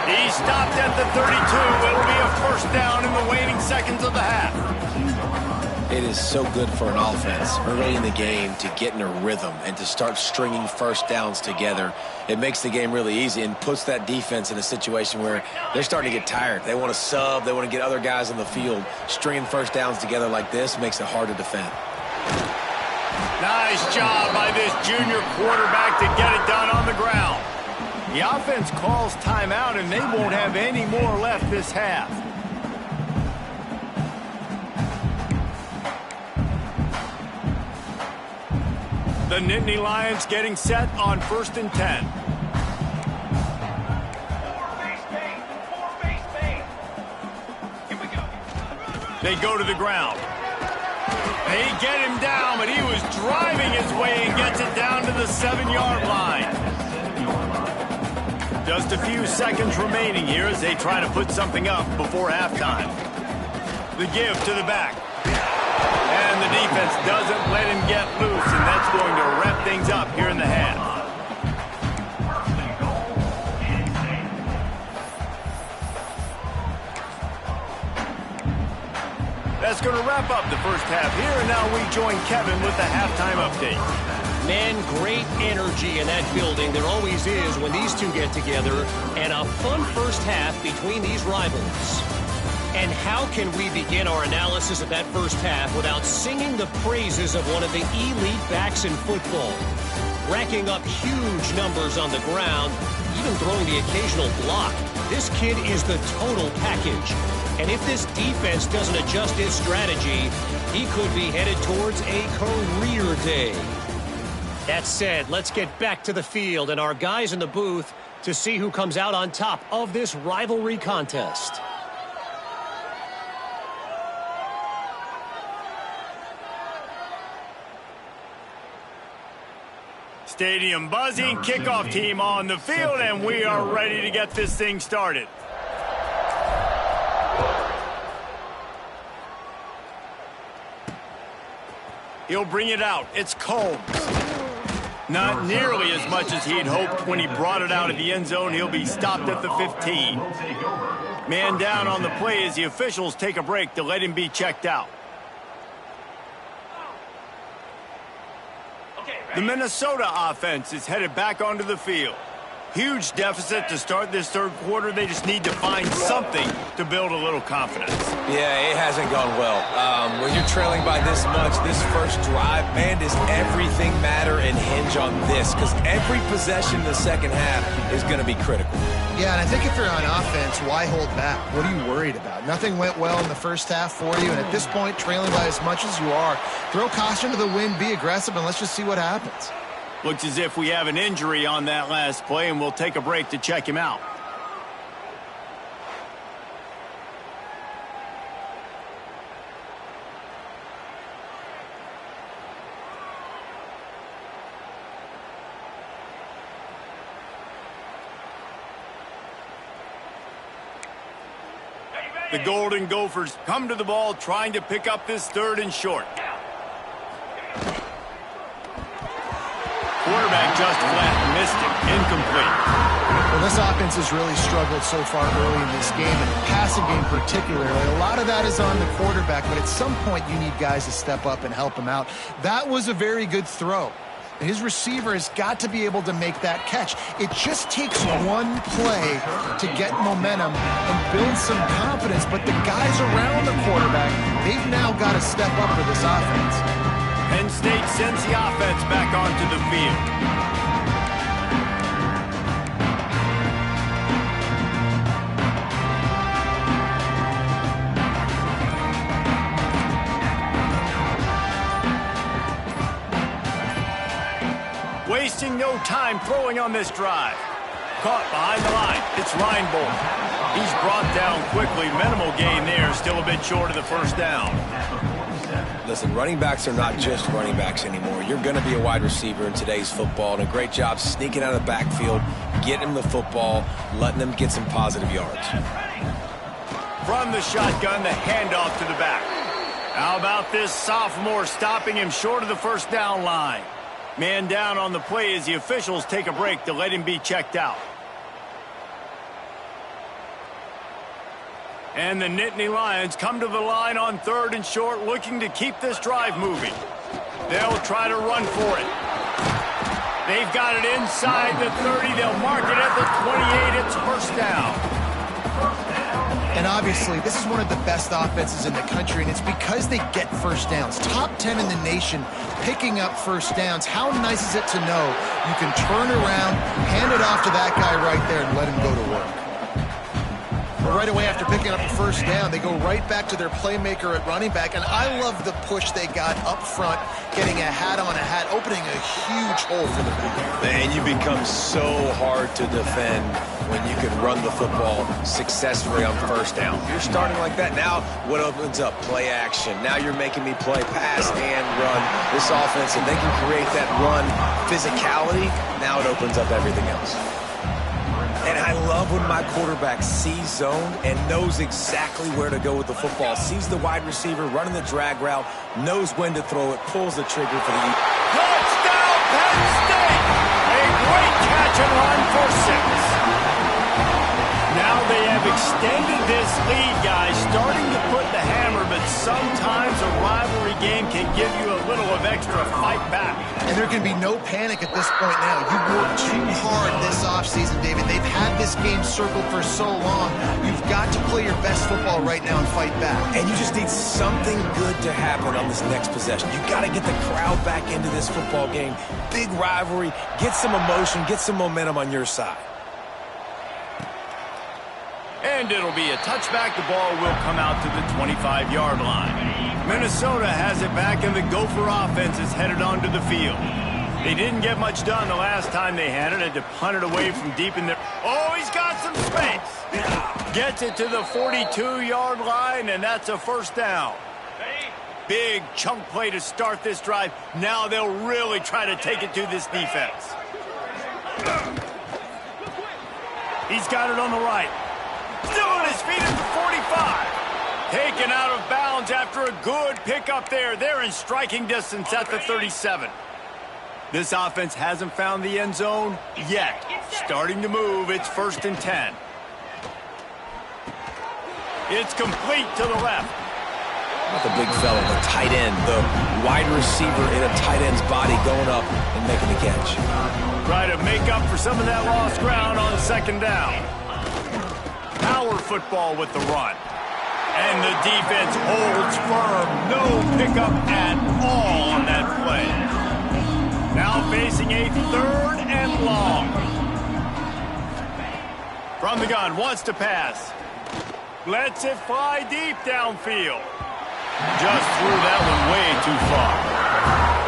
He stopped at the 32. It'll be a first down in the waning seconds of the half. It is so good for an offense early in the game to get in a rhythm and to start stringing first downs together. It makes the game really easy and puts that defense in a situation where they're starting to get tired. They want to sub. They want to get other guys on the field. Stringing first downs together like this makes it hard to defend. Nice job by this junior quarterback to get it done on the ground. The offense calls timeout, and they won't have any more left this half. The Nittany Lions getting set on 1st and 10. They go to the ground. They get him down, but he was driving his way and gets it down to the 7-yard line. Just a few seconds remaining here as they try to put something up before halftime. The give to the back. And the defense doesn't let him get loose, and that's going to wrap things up here in the half. That's going to wrap up the first half here, and now we join Kevin with the halftime update. Man, great energy in that building. There always is when these two get together, and a fun first half between these rivals. And how can we begin our analysis of that first half without singing the praises of one of the elite backs in football? Racking up huge numbers on the ground, even throwing the occasional block. This kid is the total package. And if this defense doesn't adjust its strategy, he could be headed towards a career day. That said, let's get back to the field and our guys in the booth to see who comes out on top of this rivalry contest. Stadium buzzing, kickoff team on the field, and we are ready to get this thing started. He'll bring it out. It's Combs. Not nearly as much as he'd hoped when he brought it out of the end zone. He'll be stopped at the 15. Man down on the play as the officials take a break to let him be checked out. The Minnesota offense is headed back onto the field. Huge deficit to start this third quarter. They just need to find something to build a little confidence. Yeah, it hasn't gone well. When you're trailing by this much, this first drive, man, does everything matter and hinge on this? Because every possession in the second half is going to be critical. Yeah, and I think if you're on offense, why hold back? What are you worried about? Nothing went well in the first half for you, and at this point, trailing by as much as you are, throw caution to the wind, be aggressive, and let's just see what happens. Looks as if we have an injury on that last play, and we'll take a break to check him out. The Golden Gophers come to the ball trying to pick up this third and short. Quarterback just flat missed it. Incomplete. Well, this offense has really struggled so far early in this game, and the passing game particularly. A lot of that is on the quarterback, but at some point you need guys to step up and help him out. That was a very good throw. His receiver has got to be able to make that catch. It just takes one play to get momentum and build some confidence, but the guys around the quarterback, they've now got to step up for this offense. Penn State sends the offense back onto the field. Wasting no time throwing on this drive. Caught behind the line. It's Reinbold. He's brought down quickly. Minimal gain there. Still a bit short of the first down. Listen, running backs are not just running backs anymore. You're going to be a wide receiver in today's football, and a great job sneaking out of the backfield, getting him the football, letting them get some positive yards. From the shotgun, the handoff to the back. How about this sophomore stopping him short of the first down line? Man down on the play as the officials take a break to let him be checked out. And the Nittany Lions come to the line on third and short, looking to keep this drive moving. They'll try to run for it. They've got it inside the 30. They'll mark it at the 28. It's first down. And obviously, this is one of the best offenses in the country, and it's because they get first downs. Top 10 in the nation picking up first downs. How nice is it to know you can turn around, hand it off to that guy right there, and let him go to work? But right away after picking up the first down, they go right back to their playmaker at running back, and I love the push they got up front, getting a hat on a hat, opening a huge hole for the back. Man, you become so hard to defend when you can run the football successfully on first down. You're starting like that. Now, what opens up? Play action. Now you're making me play pass and run. This offense, and they can create that run physicality. Now it opens up everything else. And I love when my quarterback sees zone and knows exactly where to go with the football. Sees the wide receiver running the drag route, knows when to throw it, pulls the trigger for the... Touchdown, Penn State! A great catch and run for 6. Now they have extended this lead, guys, starting to put the hammer, but sometimes a rivalry game can give you a little of extra fight back. And there can be no panic at this point now. You've worked too hard this offseason, David. They've had this game circled for so long. You've got to play your best football right now and fight back. And you just need something good to happen on this next possession. You got to get the crowd back into this football game. Big rivalry. Get some emotion. Get some momentum on your side. And it'll be a touchback. The ball will come out to the 25-yard line. Minnesota has it back, and the Gopher offense is headed onto the field. They didn't get much done the last time they had it. Had to punt it away from deep in there. Oh, he's got some space. Gets it to the 42-yard line, and that's a first down. Big chunk play to start this drive. Now they'll really try to take it to this defense. He's got it on the right. Still on his feet at the 45. Taken out of bounds after a good pickup there. They're in striking distance at the 37. This offense hasn't found the end zone yet. Starting to move. It's 1st and 10. It's complete to the left. Not the big fella, the tight end, the wide receiver in a tight end's body going up and making the catch. Try to make up for some of that lost ground on 2nd down. Power football with the run. And the defense holds firm. No pickup at all on that play. Now facing a 3rd and long. From the gun, wants to pass. Lets it fly deep downfield. Just threw that one way too far.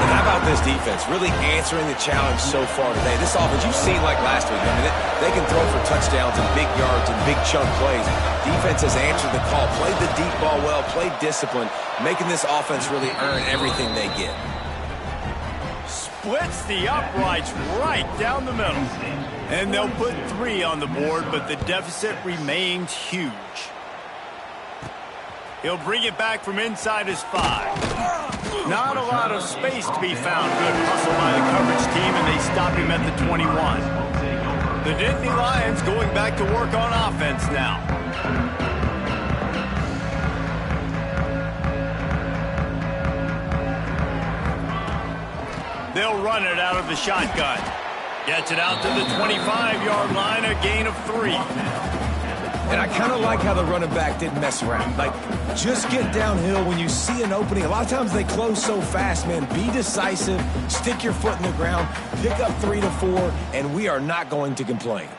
And how about this defense really answering the challenge so far today? This offense, you've seen like last week. I mean, they can throw for touchdowns and big yards and big chunk plays. Defense has answered the call, played the deep ball well, played discipline, making this offense really earn everything they get. Splits the uprights right down the middle. And they'll put 3 on the board, but the deficit remains huge. He'll bring it back from inside his 5. Not a lot of space to be found. Good hustle by the coverage team, and they stop him at the 21. The Nittany Lions going back to work on offense now. They'll run it out of the shotgun. Gets it out to the 25-yard line, a gain of 3. And I kind of like how the running back didn't mess around. Like, just get downhill when you see an opening. A lot of times they close so fast, man. Be decisive, stick your foot in the ground, pick up 3 to 4, and we are not going to complain.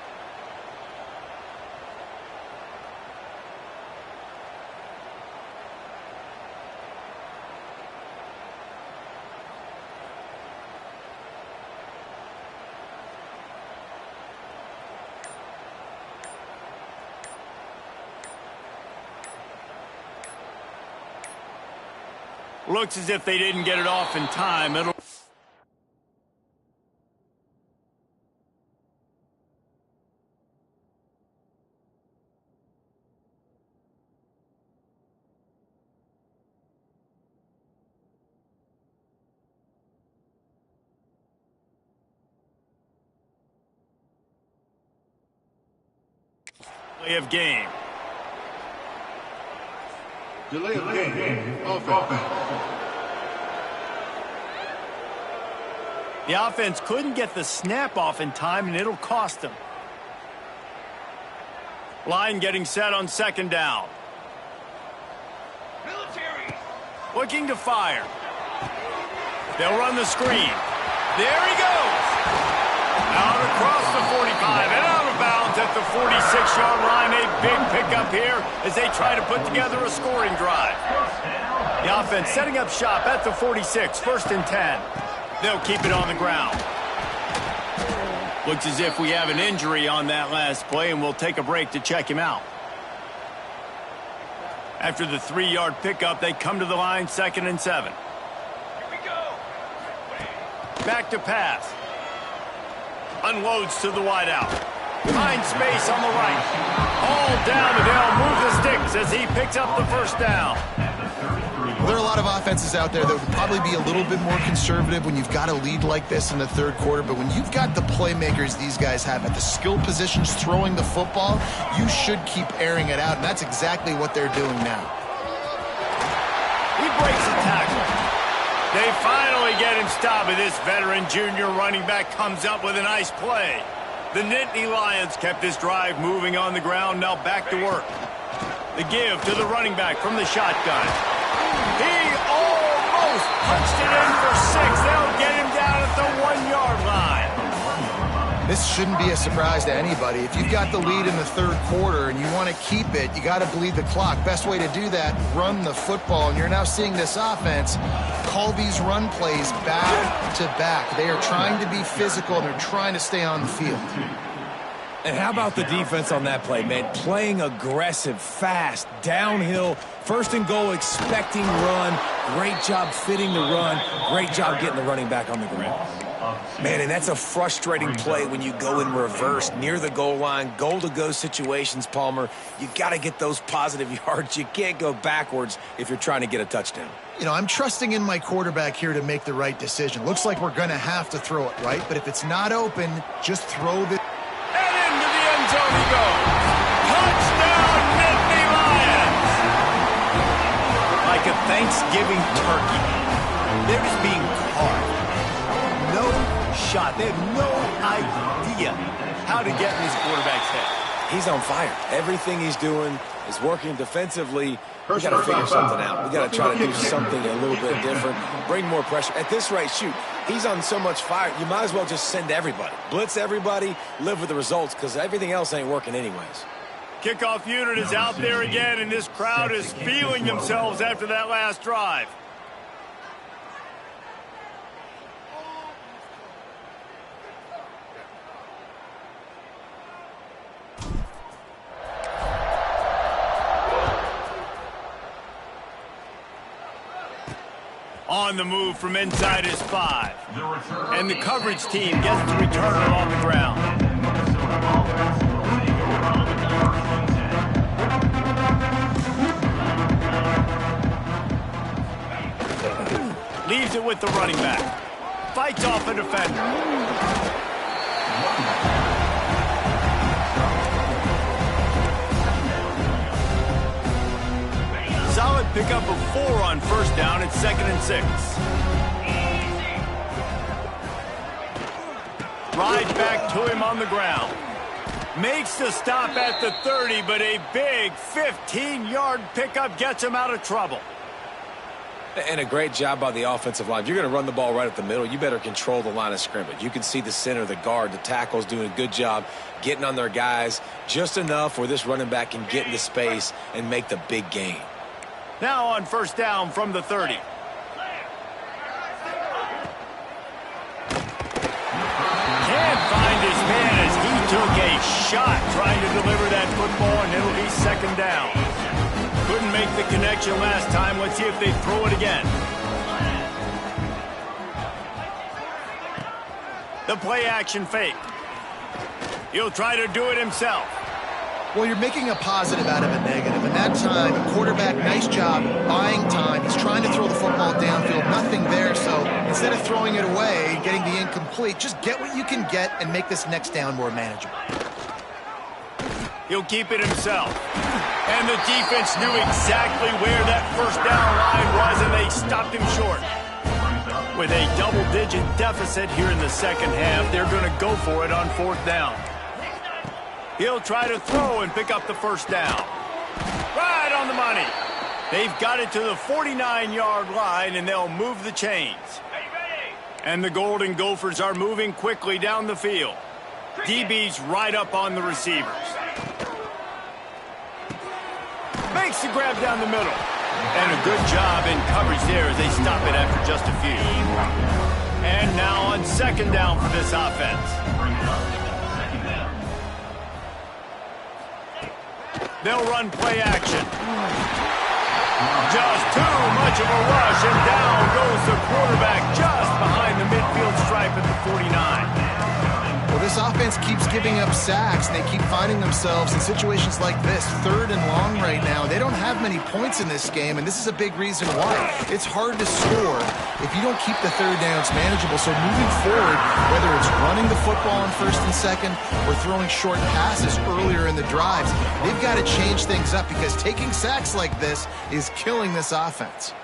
Looks as if they didn't get it off in time. It'll play of game. Delay of game. Offense. The offense couldn't get the snap off in time, and it'll cost them. Line getting set on 2nd down. Looking to fire. They'll run the screen. There he goes. Out across the 45 and out of bounds at the 46-yard line. A big pickup here as they try to put together a scoring drive. The offense setting up shop at the 46, 1st and 10. They'll keep it on the ground. Looks as if we have an injury on that last play, and we'll take a break to check him out. After the 3-yard pickup, they come to the line, 2nd and 7. Here we go. Back to pass. Unloads to the wideout. Finds space on the right. All down, and they'll move the sticks as he picks up the 1st down. There are a lot of offenses out there that would probably be a little bit more conservative when you've got a lead like this in the 3rd quarter, but when you've got the playmakers these guys have at the skill positions throwing the football, you should keep airing it out, and that's exactly what they're doing now. He breaks a tackle. They finally get him stopped, and this veteran junior running back comes up with a nice play. The Nittany Lions kept this drive moving on the ground, now back to work. The give to the running back from the shotgun. He almost punched it in for 6. They'll get him down at the 1-yard line. This shouldn't be a surprise to anybody. If you've got the lead in the 3rd quarter and you want to keep it, you got to bleed the clock. Best way to do that, run the football. And you're now seeing this offense call these run plays back to back. They are trying to be physical, and they're trying to stay on the field. And how about the defense on that play, man? Playing aggressive, fast, downhill, 1st and goal, expecting run. Great job fitting the run. Great job getting the running back on the ground. Man, and that's a frustrating play when you go in reverse near the goal line, goal-to-go situations, Palmer. You got to get those positive yards. You can't go backwards if you're trying to get a touchdown. You know, I'm trusting in my quarterback here to make the right decision. Looks like we're going to have to throw it, right? But if it's not open, just throw the... And into the end zone he goes. Touchdown, Nittany Lions! Like a Thanksgiving turkey. They're just being carved. No shot. They have no idea how to get in his quarterback's head. He's on fire. Everything he's doing is working defensively. We got to figure something out. We got to try to do something a little bit different, bring more pressure. At this rate, shoot, he's on so much fire, you might as well just send everybody. Blitz everybody, live with the results, because everything else ain't working anyways. Kickoff unit is out there again, and this crowd is feeling themselves after that last drive. On the move from inside his 5. And the coverage team gets the returner on the ground. Leaves it with the running back. Fights off a defender. Solid pickup of 4 on first down. It's 2nd and 6. Right back to him on the ground. Makes the stop at the 30, but a big 15-yard pickup gets him out of trouble. And a great job by the offensive line. If you're going to run the ball right at the middle, you better control the line of scrimmage. You can see the center, the guard, the tackles doing a good job getting on their guys just enough where this running back can get into space and make the big gain. Now on first down from the 30. Can't find his man as he took a shot trying to deliver that football, and it'll be 2nd down. Couldn't make the connection last time. Let's see if they throw it again. The play action fake. He'll try to do it himself. Well, you're making a positive out of a negative. And that time, quarterback, nice job buying time. He's trying to throw the football downfield. Nothing there. So instead of throwing it away, getting the incomplete, just get what you can get and make this next down more manageable. He'll keep it himself. And the defense knew exactly where that first down line was, and they stopped him short. With a double-digit deficit here in the second half, they're going to go for it on 4th down. He'll try to throw and pick up the first down. Right on the money. They've got it to the 49-yard line, and they'll move the chains. And the Golden Gophers are moving quickly down the field. DB's right up on the receivers. Makes the grab down the middle. And a good job in coverage there as they stop it after just a few. And now on 2nd down for this offense. They'll run play action. Just too much of a rush, and down goes the quarterback just behind the midfield stripe at the 49. Well, this offense keeps giving up sacks, and they keep finding themselves in situations like this, 3rd and long right now. They don't have many points in this game, and this is a big reason why. It's hard to score if you don't keep the 3rd downs manageable. So moving forward, whether it's running the football on 1st and 2nd or throwing short passes earlier in the drives, they've got to change things up because taking sacks like this is killing this offense.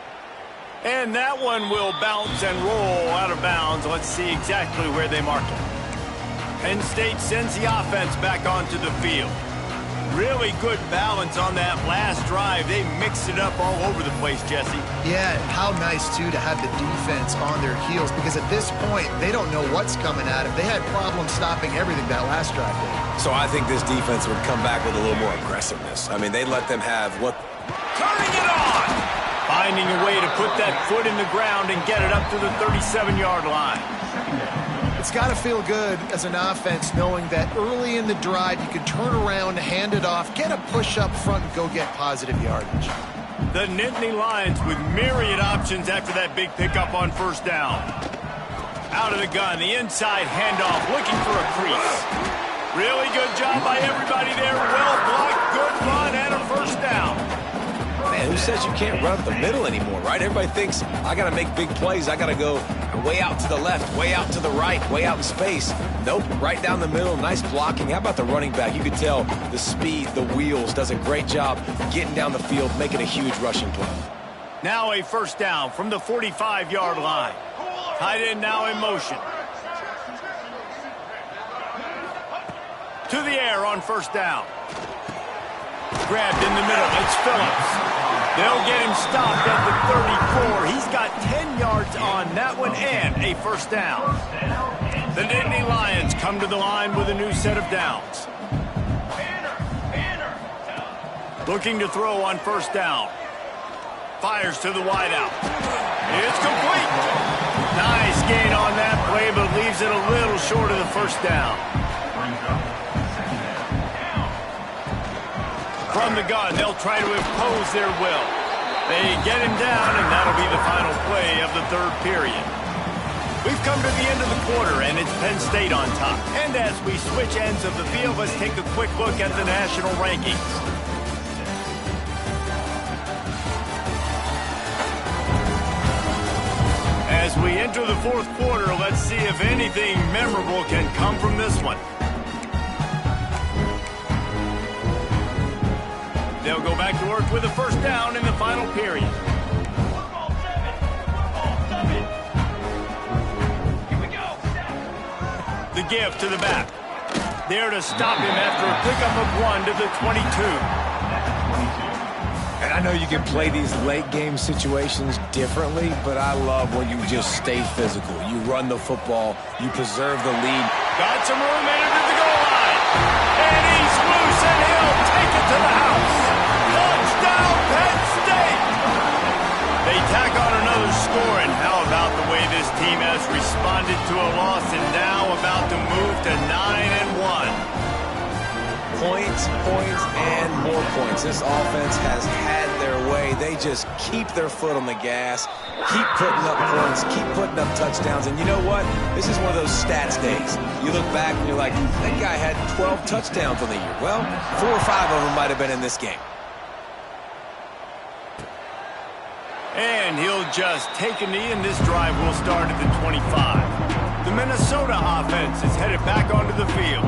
And that one will bounce and roll out of bounds. Let's see exactly where they mark it. Penn State sends the offense back onto the field. Really good balance on that last drive. They mixed it up all over the place, Jesse. Yeah, how nice, too, to have the defense on their heels because at this point, they don't know what's coming at them. They had problems stopping everything that last drive did. So I think this defense would come back with a little more aggressiveness. I mean, they let them have what... Turning it on! Finding a way to put that foot in the ground and get it up to the 37-yard line. It's got to feel good as an offense knowing that early in the drive you can turn around, hand it off, get a push up front, and go get positive yardage. The Nittany Lions with myriad options after that big pickup on first down. Out of the gun, the inside handoff, looking for a crease. Really good job by everybody there. Well blocked, good run, and a first down. Man, who says you can't run up the middle anymore, right? Everybody thinks, I got to make big plays. I got to go way out to the left, way out to the right, way out in space. Nope, right down the middle, nice blocking. How about the running back? You could tell the speed, the wheels, does a great job getting down the field, making a huge rushing play. Now a first down from the 45-yard line. Tight end now in motion. To the air on first down. Grabbed in the middle. It's Phillips. They'll get him stopped at the 34. He's got 10 yards on that one and a first down. The Nittany Lions come to the line with a new set of downs. Looking to throw on first down. Fires to the wideout. It's complete. Nice gain on that play, but leaves it a little short of the first down. From the gun, they'll try to impose their will. They get him down, and that'll be the final play of the third period. We've come to the end of the quarter, and it's Penn State on top. And as we switch ends of the field, let's take a quick look at the national rankings. As we enter the fourth quarter, let's see if anything memorable can come from this one. They'll go back to work with a first down in the final period. Here we go. The give to the back. There to stop him after a pickup of 1 to the 22. And I know you can play these late game situations differently, but I love when you just stay physical. You run the football, you preserve the lead. Got some room into the goal line. And he's loose, and he'll take it to the house. Touchdown, Penn State! They tack on another score, and how about the way this team has responded to a loss and now about to move to 9-1. Points, and more points. This offense has had their way. They just keep their foot on the gas, keep putting up points, keep putting up touchdowns. And you know what? This is one of those stats days. You look back and you're like, that guy had 12 touchdowns on the year. Well, 4 or 5 of them might have been in this game. And he'll just take a knee, and this drive will start at the 25. The Minnesota offense is headed back onto the field.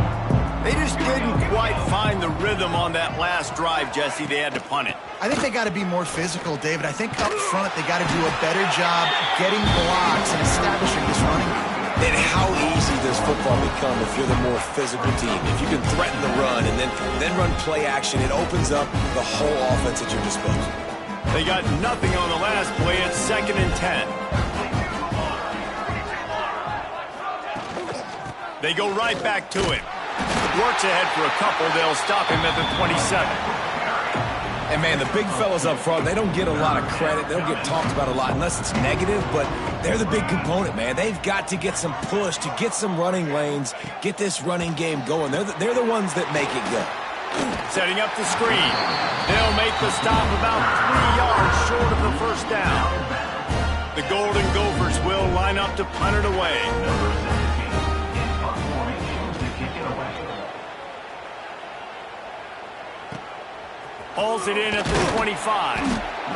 They just didn't quite find the rhythm on that last drive, Jesse. They had to punt it. I think they got to be more physical, David. I think up front they got to do a better job getting blocks and establishing this running game. And how easy does football become if you're the more physical team? If you can threaten the run and then run play action, it opens up the whole offense at your disposal. They got nothing on the last play. It's 2nd and 10. They go right back to him. Works ahead for a couple. They'll stop him at the 27. And, man, the big fellas up front, they don't get a lot of credit. They don't get talked about a lot unless it's negative, but they're the big component, man. They've got to get some push to get some running lanes, get this running game going. They're the ones that make it go. Setting up the screen. They'll make the stop about 3 yards short of the first down. The Golden Gophers will line up to punt it away. Hauls it in at the 25.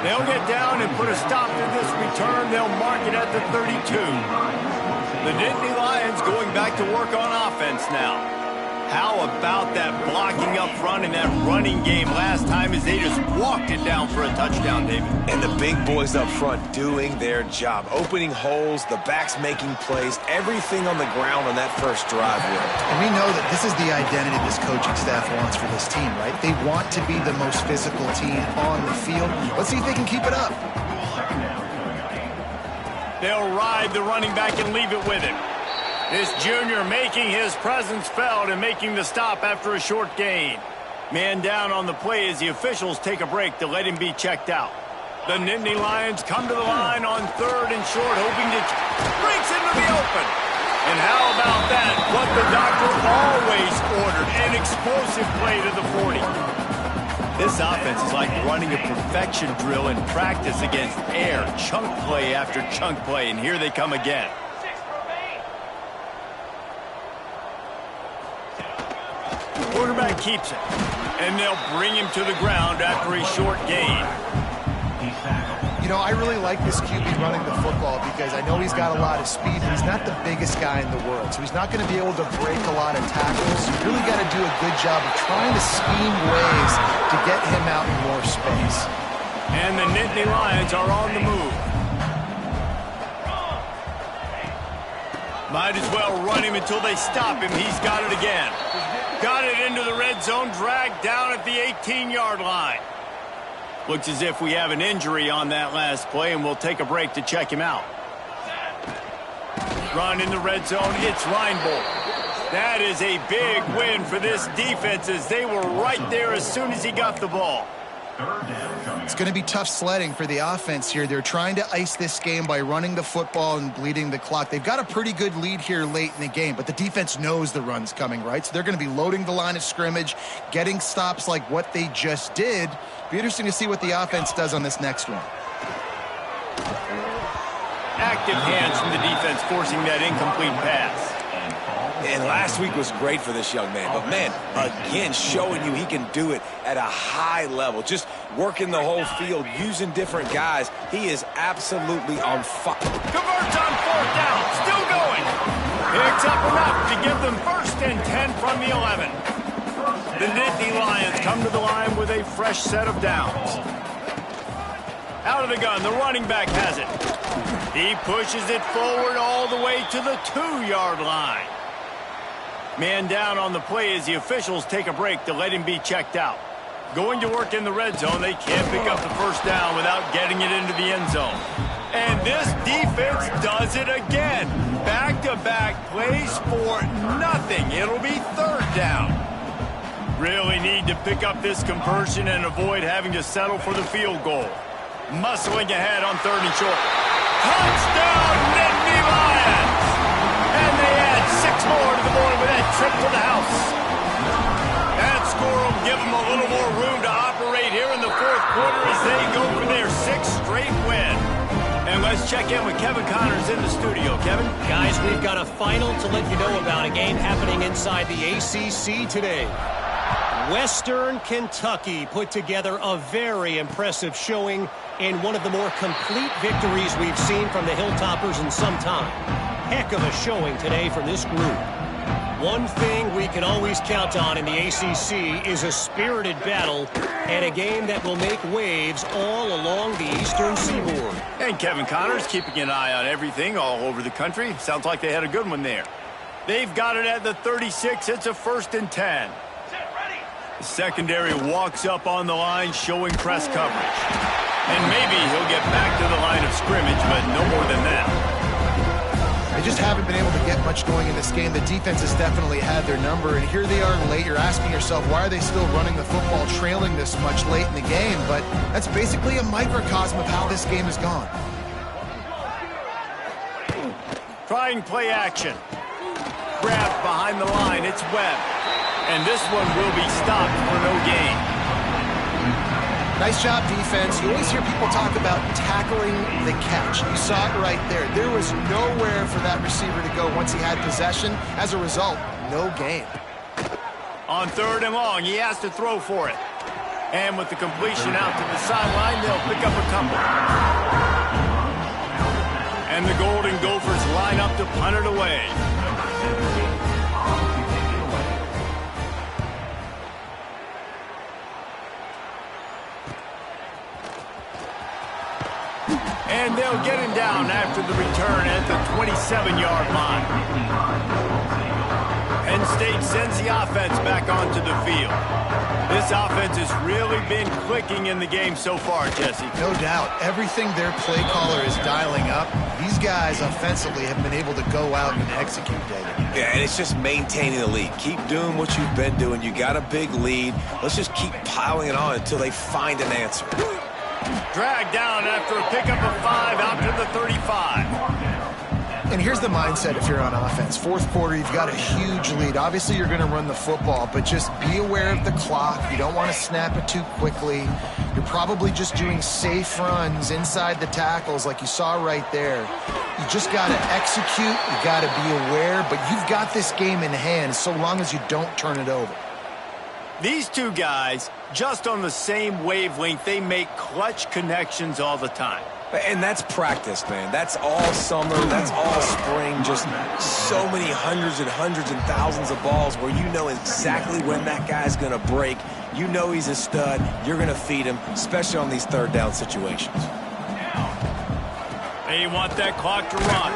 They'll get down and put a stop to this return. They'll mark it at the 32. The Nittany Lions going back to work on offense now. How about that blocking up front and that running game last time as they just walked it down for a touchdown, David? And the big boys up front doing their job. Opening holes, the backs making plays, everything on the ground on that first drive worked. And we know that this is the identity this coaching staff wants for this team, right? They want to be the most physical team on the field. Let's see if they can keep it up. They'll ride the running back and leave it with him. This junior making his presence felt and making the stop after a short gain. Man down on the play as the officials take a break to let him be checked out. The Nittany Lions come to the line on 3rd and short, hoping to breaks into the open. And how about that? What the doctor always ordered, an explosive play to the 40. This offense is like running a perfection drill in practice against air. Chunk play after chunk play, and here they come again. Quarterback keeps it, and they'll bring him to the ground after a short gain. You know, I really like this QB running the football because I know he's got a lot of speed, but he's not the biggest guy in the world. So he's not going to be able to break a lot of tackles. You really got to do a good job of trying to scheme ways to get him out in more space. And the Nittany Lions are on the move. Might as well run him until they stop him. He's got it again. Got it into the red zone, dragged down at the 18-yard line. Looks as if we have an injury on that last play, and we'll take a break to check him out. Run in the red zone. It's Reinbold. That is a big win for this defense as they were right there as soon as he got the ball. It's going to be tough sledding for the offense here. They're trying to ice this game by running the football and bleeding the clock. They've got a pretty good lead here late in the game, but the defense knows the run's coming, right? So they're going to be loading the line of scrimmage, getting stops like what they just did. Be interesting to see what the offense does on this next one. Active hands from the defense forcing that incomplete pass. And last week was great for this young man. But, man, again, showing you he can do it at a high level. Just working the whole field, using different guys. He is absolutely on fire. Converts on fourth down. Still going. Picks up enough to give them 1st and 10 from the 11. The Nittany Lions come to the line with a fresh set of downs. Out of the gun, the running back has it. He pushes it forward all the way to the 2-yard line. Man down on the play as the officials take a break to let him be checked out. Going to work in the red zone, they can't pick up the 1st down without getting it into the end zone. And this defense does it again. Back-to-back plays for nothing. It'll be 3rd down. Really need to pick up this conversion and avoid having to settle for the field goal. Muscling ahead on 3rd and short. Touchdown, Nittany Lions! And they add 6 more to the board with that trip to the house. That score will give them a little more room to operate here in the 4th quarter as they go for their 6th straight win. And let's check in with Kevin Connors in the studio. Kevin? Guys, we've got a final to let you know about, a game happening inside the ACC today. Western Kentucky put together a very impressive showing in one of the more complete victories we've seen from the Hilltoppers in some time. Heck of a showing today from this group. One thing we can always count on in the ACC is a spirited battle and a game that will make waves all along the Eastern Seaboard. And Kevin Connors keeping an eye on everything all over the country. Sounds like they had a good one there. They've got it at the 36. It's a 1st and 10. The secondary walks up on the line showing press coverage. And maybe he'll get back to the line of scrimmage, but no more than that. They just haven't been able to get much going in this game. The defense has definitely had their number, and here they are late. You're asking yourself, why are they still running the football, trailing this much late in the game? But that's basically a microcosm of how this game has gone. Trying play action. Grabbed behind the line. It's Webb. And this one will be stopped for no gain. Nice job, defense. You always hear people talk about tackling the catch. You saw it right there. There was nowhere for that receiver to go once he had possession. As a result, no gain. On 3rd and long, he has to throw for it. And with the completion out to the sideline, they'll pick up a couple. And the Golden Gophers line up to punt it away. And they'll get him down after the return at the 27-yard line. Penn State sends the offense back onto the field. This offense has really been clicking in the game so far, Jesse. No doubt. Everything their play caller is dialing up, these guys offensively have been able to go out and execute, David. Yeah, and it's just maintaining the lead. Keep doing what you've been doing. You got a big lead. Let's just keep piling it on until they find an answer. Dragged down after a pickup of 5 out to the 35. And here's the mindset if you're on offense. 4th quarter, you've got a huge lead. Obviously, you're going to run the football, but just be aware of the clock. You don't want to snap it too quickly. You're probably just doing safe runs inside the tackles like you saw right there. You just got to execute. You got to be aware, but you've got this game in hand so long as you don't turn it over. These two guys, just on the same wavelength, they make clutch connections all the time. And that's practice, man. That's all summer. That's all spring. Just so many hundreds and thousands of balls where you know exactly when that guy's going to break. You know he's a stud. You're going to feed him, especially on these third down situations. They want that clock to run.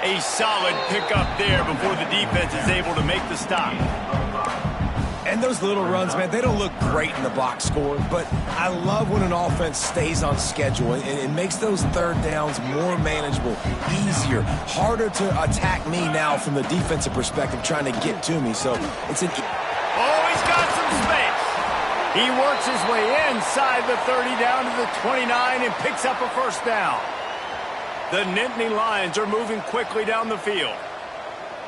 A solid pickup there before the defense is able to make the stop. And those little runs, man, they don't look great in the box score, but I love when an offense stays on schedule and it makes those third downs more manageable, easier, harder to attack me now from the defensive perspective trying to get to me. So it's an... Oh, he's got some space. He works his way inside the 30 down to the 29 and picks up a first down. The Nittany Lions are moving quickly down the field.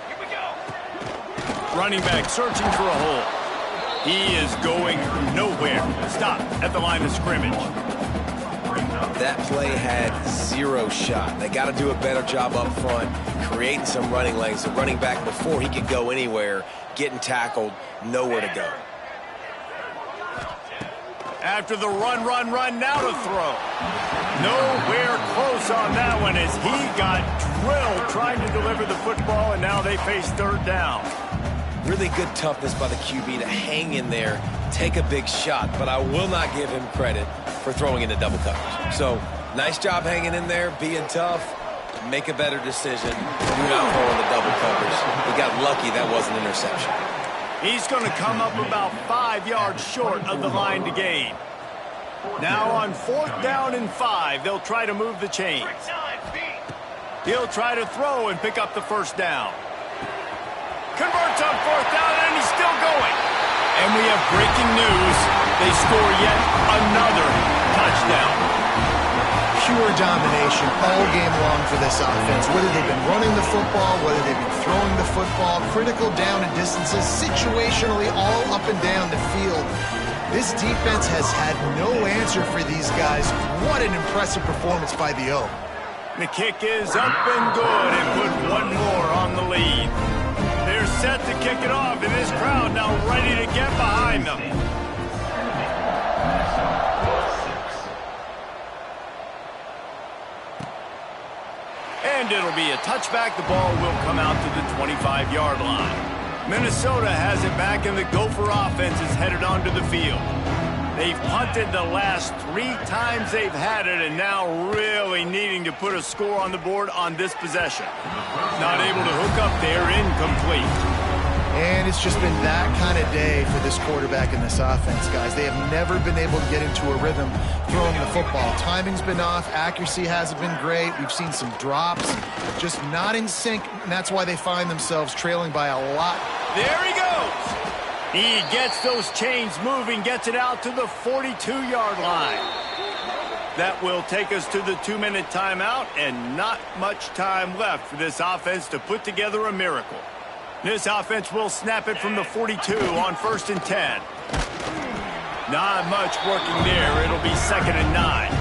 Here we go. Running back searching for a hole. He is going nowhere. Stop at the line of scrimmage. That play had zero shot. They got to do a better job up front, creating some running lanes. The running back, before he could go anywhere, getting tackled, nowhere to go. After the run, now to throw. Nowhere close on that one as he got drilled trying to deliver the football, and now they face third down. Really good toughness by the QB to hang in there, take a big shot, but I will not give him credit for throwing into double coverage. So, nice job hanging in there, being tough, make a better decision. Do not throw in the double coverage. He got lucky that wasn't an interception. He's going to come up about 5 yards short of the line to gain. Now on 4th down and 5, they'll try to move the chains. He'll try to throw and pick up the first down. Converts on 4th down, and he's still going. And we have breaking news. They score yet another touchdown. Pure domination all game long for this offense. Whether they've been running the football, whether they've been throwing the football, critical down and distances, situationally all up and down the field. This defense has had no answer for these guys. What an impressive performance by the O. The kick is up and good and put one more on the lead. They're set to kick it off, and this crowd now ready to get behind them. And it'll be a touchback. The ball will come out to the 25-yard line. Minnesota has it back, and the Gopher offense is headed onto the field. They've punted the last 3 times they've had it, and now really needing to put a score on the board on this possession. Not able to hook up there, incomplete. And it's just been that kind of day for this quarterback in this offense, guys. They have never been able to get into a rhythm throwing the football. Timing's been off. Accuracy hasn't been great. We've seen some drops, just not in sync, and that's why they find themselves trailing by a lot. There he goes. He gets those chains moving, gets it out to the 42-yard line. That will take us to the 2-minute timeout, and not much time left for this offense to put together a miracle. This offense will snap it from the 42 on 1st and 10. Not much working there. It'll be 2nd and 9.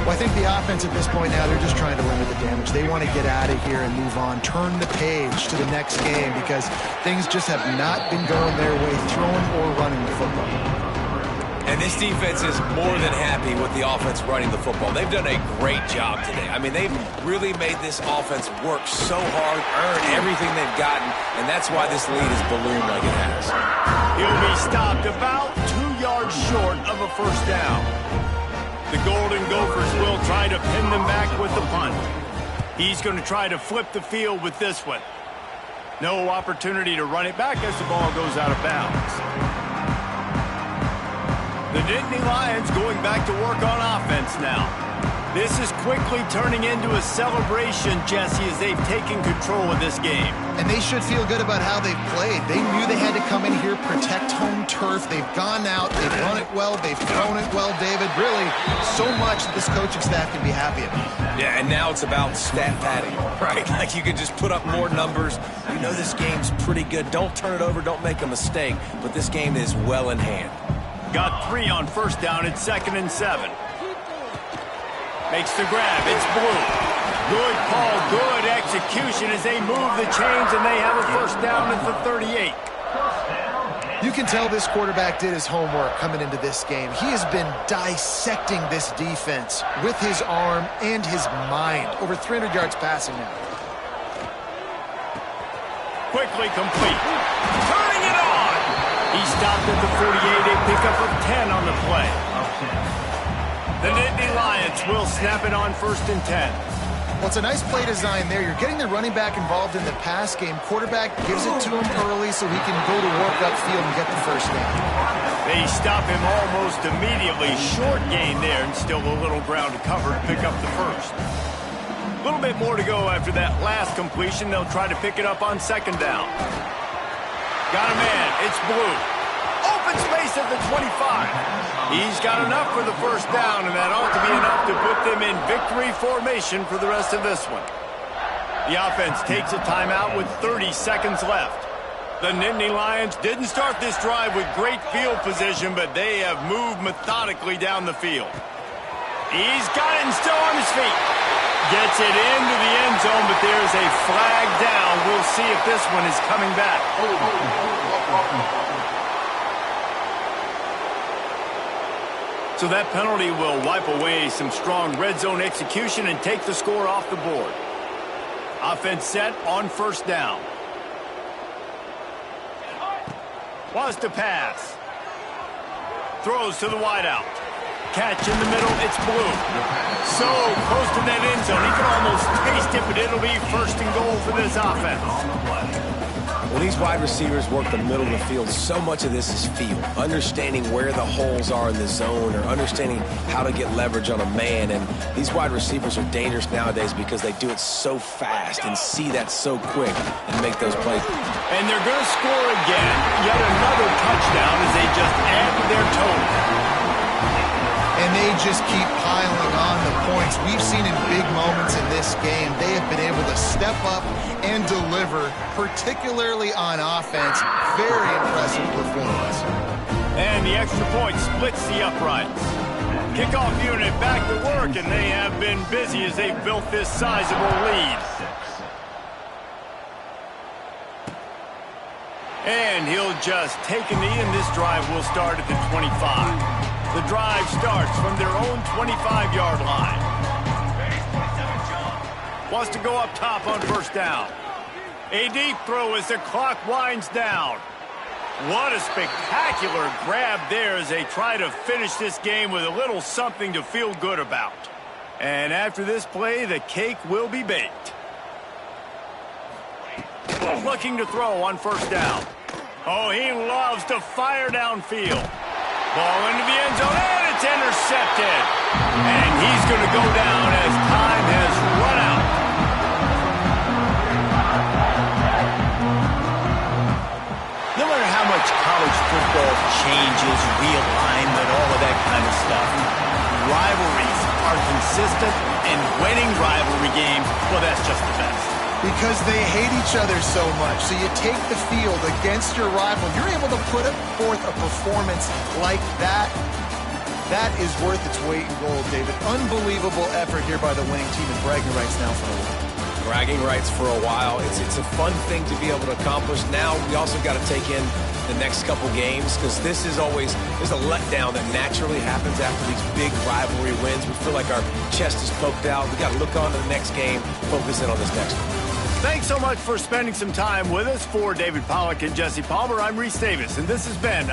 Well, I think the offense at this point now, they're just trying to limit the damage. They want to get out of here and move on, turn the page to the next game because things just have not been going their way, throwing or running the football. And this defense is more than happy with the offense running the football. They've done a great job today. I mean, they've really made this offense work so hard, earn everything they've gotten, and that's why this lead is ballooned like it has. He'll be stopped about 2 yards short of a first down. The Golden Gophers will try to pin them back with the punt. He's going to try to flip the field with this one. No opportunity to run it back as the ball goes out of bounds. The Nittany Lions going back to work on offense now. This is quickly turning into a celebration, Jesse, as they've taken control of this game. And they should feel good about how they've played. They knew they had to come in here, protect home turf. They've gone out, they've run it well, they've thrown it well, David. Really, so much that this coaching staff can be happy about. Yeah, and now it's about stat padding, right? Like you can just put up more numbers. You know this game's pretty good. Don't turn it over, don't make a mistake. But this game is well in hand. Got 3 on 1st down at 2nd and 7. Makes the grab. It's Blue. Good call, good execution as they move the chains, and they have a first down at the 38. You can tell this quarterback did his homework coming into this game. He has been dissecting this defense with his arm and his mind. Over 300 yards passing now. Quickly complete. Turning it on. He stopped at the 48, a pickup of 10 on the play. The Nittany Lions will snap it on 1st and 10. Well, it's a nice play design there. You're getting the running back involved in the pass game. Quarterback gives it to him early so he can go to work upfield and get the first down. They stop him almost immediately. Short gain there and still a little ground to cover to pick up the first. A little bit more to go after that last completion. They'll try to pick it up on 2nd down. Got a man. It's Blue. Open space at the 25. He's got enough for the first down, and that ought to be enough to put them in victory formation for the rest of this one. The offense takes a timeout with 30 seconds left. The Nittany Lions didn't start this drive with great field position, but they have moved methodically down the field. He's got it and still on his feet. Gets it into the end zone, but there's a flag down. We'll see if this one is coming back. So that penalty will wipe away some strong red zone execution and take the score off the board. Offense set on 1st down. Wants to pass. Throws to the wideout. Catch in the middle, it's Blue. So close to that end zone, he can almost taste it, but it'll be 1st and goal for this offense. When these wide receivers work the middle of the field, so much of this is feel. Understanding where the holes are in the zone or understanding how to get leverage on a man. And these wide receivers are dangerous nowadays because they do it so fast and see that so quick and make those plays. And they're going to score again. Yet another touchdown as they just add to their total. And they just keep piling on the points. We've seen in big moments in this game, they have been able to step up and deliver, particularly on offense. Very impressive performance. And the extra point splits the uprights. Kickoff unit back to work, and they have been busy as they've built this sizable lead. And he'll just take a knee, and this drive will start at the 25. The drive starts from their own 25-yard line. Wants to go up top on 1st down. A deep throw as the clock winds down. What a spectacular grab there as they try to finish this game with a little something to feel good about. And after this play, the cake will be baked. Looking to throw on 1st down. Oh, he loves to fire downfield. Ball into the end zone, and it's intercepted. And he's going to go down as time has run out. No matter how much college football changes, realignment, all of that kind of stuff, rivalries are consistent, and winning rivalry games, well, that's just the best. Because they hate each other so much. So you take the field against your rival. You're able to put forth a performance like that. That is worth its weight in gold, David. Unbelievable effort here by the winning team, and bragging rights now for a while. Bragging rights for a while. It's a fun thing to be able to accomplish. Now we also got to take in the next couple games because this is always, there's a letdown that naturally happens after these big rivalry wins. We feel like our chest is poked out. We got to look on to the next game, focus in on this next one. Thanks so much for spending some time with us. For David Pollack and Jesse Palmer, I'm Reese Davis, and this has been